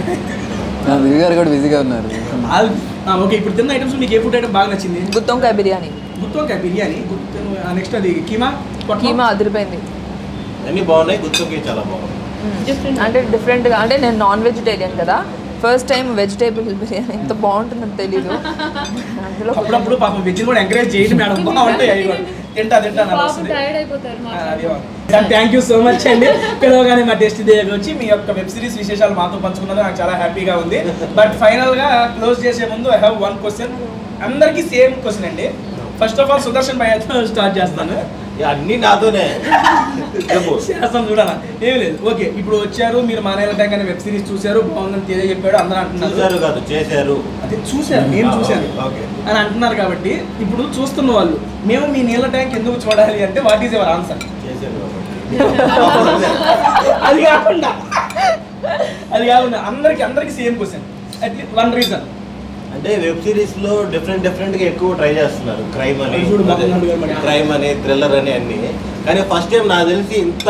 S3: దివి గారు కూడా బిజీగా ఉన్నారు.
S4: ఓకే. ఇప్పుడు తిన్న ఐటమ్స్ మీకు ఏ ఫుడ్ ఐటమ్ బాగా నచ్చింది?
S7: గుత్తొంకాయ బిర్యానీ.
S4: గుత్తొంకాయ బిర్యానీ. నెక్స్ట్ అది కీమా
S7: అదిరిపోయింది.
S6: అన్నీ బాగున్నాయి, గుర్తుకి చాలా బాగుంది.
S7: అంటే డిఫరెంట్గా, అంటే నేను నాన్ వెజిటేరియన్ కదా, ఫస్ట్ టైం వెజిటేబుల్ బిర్యానీ ఎంత బాగుంటుందని తెలీదు. అందులో
S4: అప్పుడప్పుడు పాపం వెజ్ కూడా ఎంకరేజ్ చేయండి మేడం, బాగుంటాయి. తింటా థ్యాంక్ యూ సో మచ్ అండి. పిలవగానే మా టేస్ట్ దగ్గర వచ్చి మీ యొక్క వెబ్ సిరీస్ విశేషాలు మాతో పంచుకున్నది నాకు చాలా హ్యాపీగా ఉంది. బట్ ఫైనల్గా క్లోజ్ చేసే ముందు ఐ హ్యావ్ వన్ క్వశ్చన్, అందరికీ సేమ్ క్వశ్చన్ అండి. ఫస్ట్ ఆఫ్ ఆల్ సుదర్శన్ భయ్యతో స్టార్ట్ చేస్తాను.
S6: అన్నీ నాతోనే
S4: చేస్తాను చూడాలా, ఏమి లేదు. ఓకే, ఇప్పుడు వచ్చారు మీరు మా నేల ట్యాంక్ అనే వెబ్ సిరీస్ చూశారు, బాగుందని తెలియ చెప్పాడు, అందరూ అంటున్నారు.
S6: కాదు చేశారు,
S4: అదే చూశారు, నేను చూశాను అని అంటున్నారు. కాబట్టి ఇప్పుడు చూస్తున్న వాళ్ళు మేము మీ నీళ్ళ ట్యాంక్ ఎందుకు చూడాలి అంటే వాట్ ఈస్ యువర్ ఆన్సర్? అది కాకుండా అందరికి same question, at least one reason.
S6: అంటే వెబ్ సిరీస్ లో డిఫరెంట్ గా ఎక్కువ ట్రై చేస్తున్నారు. క్రైమ్ అని థ్రిల్లర్ అని అన్ని. కానీ ఫస్ట్ టైం నాకు తెలిసి ఇంత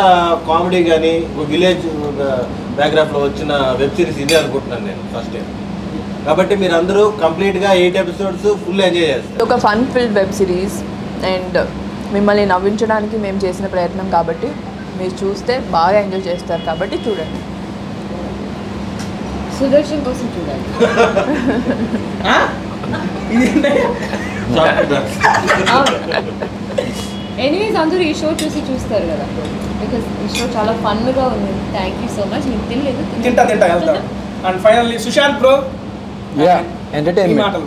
S6: కామెడీ కానీ విలేజ్ బ్యాక్గ్రౌండ్ లో వచ్చిన వెబ్ సిరీస్ ఇదే అనుకుంటున్నాను నేను ఫస్ట్ టైం. కాబట్టి మీరు అందరూ కంప్లీట్ గా 8 ఎపిసోడ్స్ ఫుల్ ఎంజాయ్ చేస్తారు.
S7: ఒక fun field web series and మిమ్మల్ని నవ్వించడానికి మేము చేసిన ప్రయత్నం కాబట్టి మీరు చూస్తే బాగా ఎంజాయ్ చేస్తారు. కాబట్టి చూడండి.
S5: సుదర్శన్ కోసం చూడాలి. ఎనీవేస్ అందరూ ఈ షో చూస్తారు కదా, బికాస్ ఈ షో చాలా ఫన్గా ఉంది. Thank you so much. నీకు తెలియదు
S4: తింటా. And finally Sushant bro,
S3: entertainment.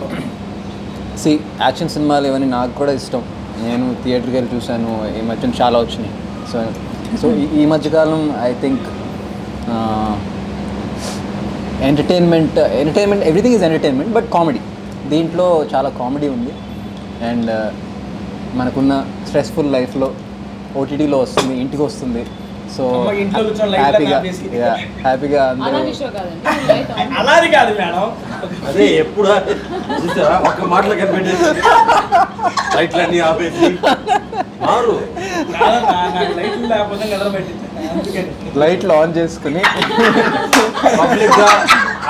S3: సి యాక్షన్ సినిమాలు ఇవన్నీ నాకు కూడా ఇష్టం. నేను థియేటర్కి వెళ్ళి చూశాను, ఈ మధ్యన చాలా వచ్చినాయి. సో ఈ మధ్యకాలం I think entertainment everything is entertainment, but comedy, దీంట్లో చాలా కామెడీ ఉంది. అండ్ మనకున్న స్ట్రెస్ఫుల్ లైఫ్లో ఓటీటీలో వస్తుంది, ఇంటికి వస్తుంది. సో హ్యాపీగా
S4: అలాది కాదు మేడం,
S6: అదే ఎప్పుడు ఒక్క మాటలో కనిపెట్టేసి లైట్లన్నీ ఆపేసి మారు
S3: లైట్లు ఆన్ చేసుకుని
S6: పబ్లిక్ గా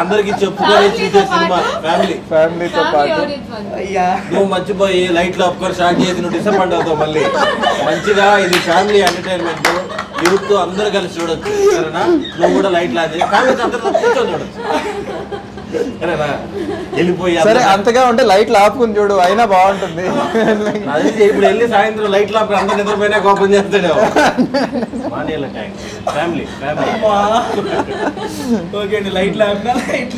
S6: అందరికి చెప్పుకొని చూసే సినిమా ఫ్యామిలీతో పాటు. నువ్వు మర్చిపోయి లైట్లు ఆపుకొని స్టార్ట్ చేసి నువ్వు డిసప్పాయింట్ అవుతావు మళ్ళీ. మంచిగా ఇది ఫ్యామిలీ ఎంటర్టైన్మెంట్, యూత్ అందరూ కలిసి చూడొచ్చు. సరేనా? నువ్వు కూడా లైట్లు ఆన్ చేసి ఫ్యామిలీ అందరితో కూర్చొని చూడొచ్చు. సరేనా? వెళ్ళిపోయి
S3: సరే అంతగా ఉంటే లైట్లు ఆపుకుని చూడు, అయినా బాగుంటుంది.
S6: అది ఇప్పుడు వెళ్ళి సాయంత్రం లైట్లు ఆపి అందరు నిద్రపోయినా కోపం చేస్తాడు. ఫ్యామిలీ
S4: ఓకే అండి. లైట్లు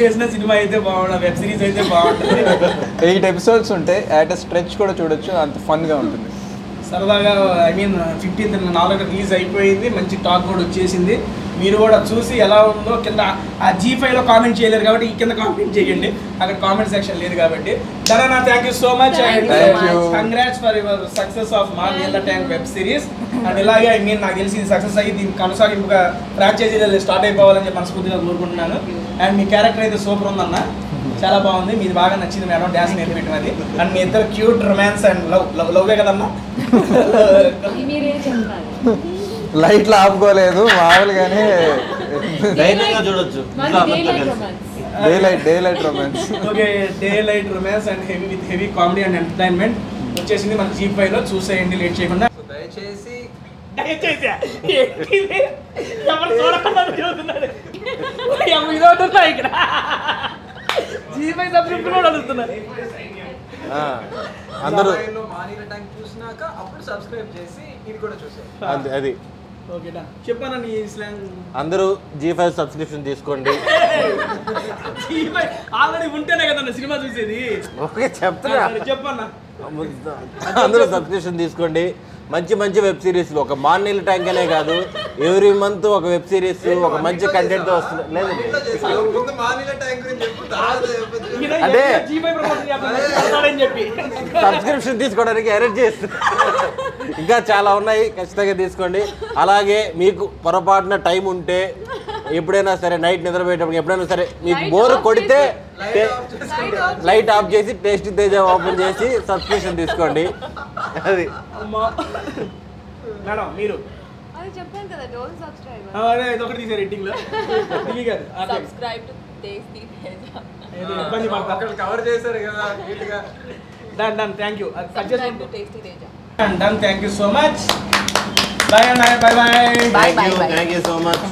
S4: వేసిన సినిమా అయితే బాగుంటుంది, వెబ్ సిరీస్ అయితే బాగుంటుంది.
S3: 8 ఎపిసోడ్స్ ఉంటాయి, అట్ స్ట్రెచ్ కూడా చూడొచ్చు, అంత ఫన్గా ఉంటుంది.
S4: సరదాగా ఐ మీన్ 15th 4 రిలీజ్ అయిపోయింది, మంచి టాక్ కూడా వచ్చేసింది. మీరు కూడా చూసి ఎలా ఉందో కింద ఆ G5లో కామెంట్ చేయలేరు కాబట్టి ఈ కింద కామెంట్ చేయండి, అక్కడ కామెంట్ సెక్షన్ లేదు కాబట్టి. ధననా thank you so much and congrats for your success of Maa Neella tank web series. And ఇలాగే ఐ మీన్ నాకు తెలిసి సక్సెస్ అయ్యి దీనికి కొనసాగింపుగా ఫ్రాంచైజీలు స్టార్ట్ అయిపోవాలని చెప్పి మనస్ఫూర్తిగా కోరుకుంటున్నాను. అండ్ మీ క్యారెక్టర్ అయితే సూపర్ ఉందన్న, చాలా బాగుంది, మీది బాగా నచ్చింది మేడం, డ్యాన్స్ నేర్పించడం అది. అండ్ మీ ఇద్దరు క్యూట్ రొమాన్స్ అండ్ లవ్వే కదమ్మా.
S3: లైట్లు ఆపుకోలేదు మామూలుగానే,
S6: ధైర్యంగా చూడొచ్చు.
S3: Day light romance.
S4: Okay, day light romance and heavy with heavy comedy and entertainment వచ్చేసింది మన G5లో. చూసేయండి లేట్ చేయకుండా.
S3: దయచేసి
S4: ఎవరు చూడకుండా ఇక్కడ G5 సబ్స్క్రిప్షన్ కూడా అడుగుతున్నారు.
S6: అందరూ
S3: మానీల ట్యాంక్ చూసినాక అప్పుడు సబ్స్క్రైబ్ చేసి ఇది కూడా చూసారు.
S6: అది
S4: ఓకేనా, చెప్పానా నీ స్లాంగ్?
S6: అందరూ G5 సబ్స్క్రిప్షన్ తీసుకోండి.
S4: G5 ఆల్రెడీ ఉంటేనే కదన్న సినిమా చూసేది.
S6: ఓకే చెప్తున్నా,
S4: చెప్పన్నా.
S6: అందరూ సబ్స్క్రిప్షన్ తీసుకోండి. మంచి మంచి వెబ్ సిరీస్లు ఒక మాన్నీళ్ళ ట్యాంక్ అనే కాదు, ఎవ్రీ మంత్ ఒక వెబ్ సిరీస్ ఒక మంచి కంటెంట్తో వస్తుంది. లేదు అంటే సబ్స్క్రిప్షన్ తీసుకోవడానికి అరేంజ్ చేస్తుంది. ఇంకా చాలా ఉన్నాయి, ఖచ్చితంగా తీసుకోండి. అలాగే మీకు పొరపాటున టైం ఉంటే ఎప్పుడైనా సరే నైట్ నిద్రపోయేటప్పుడు ఎప్పుడైనా సరే మీకు బోర్ కొడితే లైట్ ఆఫ్ చేసి టేస్టీ తేజ ఓపెన్ చేసి సబ్స్క్రిప్షన్ తీసుకోండి. అది
S4: మేడం మీరు
S5: అది చెప్పాను కదా, డోంట్ సబ్స్క్రైబ్.
S4: అదే ఇదొకటి తీసారు ఎడిటింగ్లో. టీవీ కాదు,
S7: సబ్స్క్రైబ్ టు టేస్టీ తేజ.
S4: ఇబ్బంది పడతారు,
S3: కవర్ చేశారు కదా నీట్గా.
S4: Done thank you.
S7: Subscribe to tasty Teja.
S4: Done thank you so much. Bye bye bye bye.
S6: Thank you so much.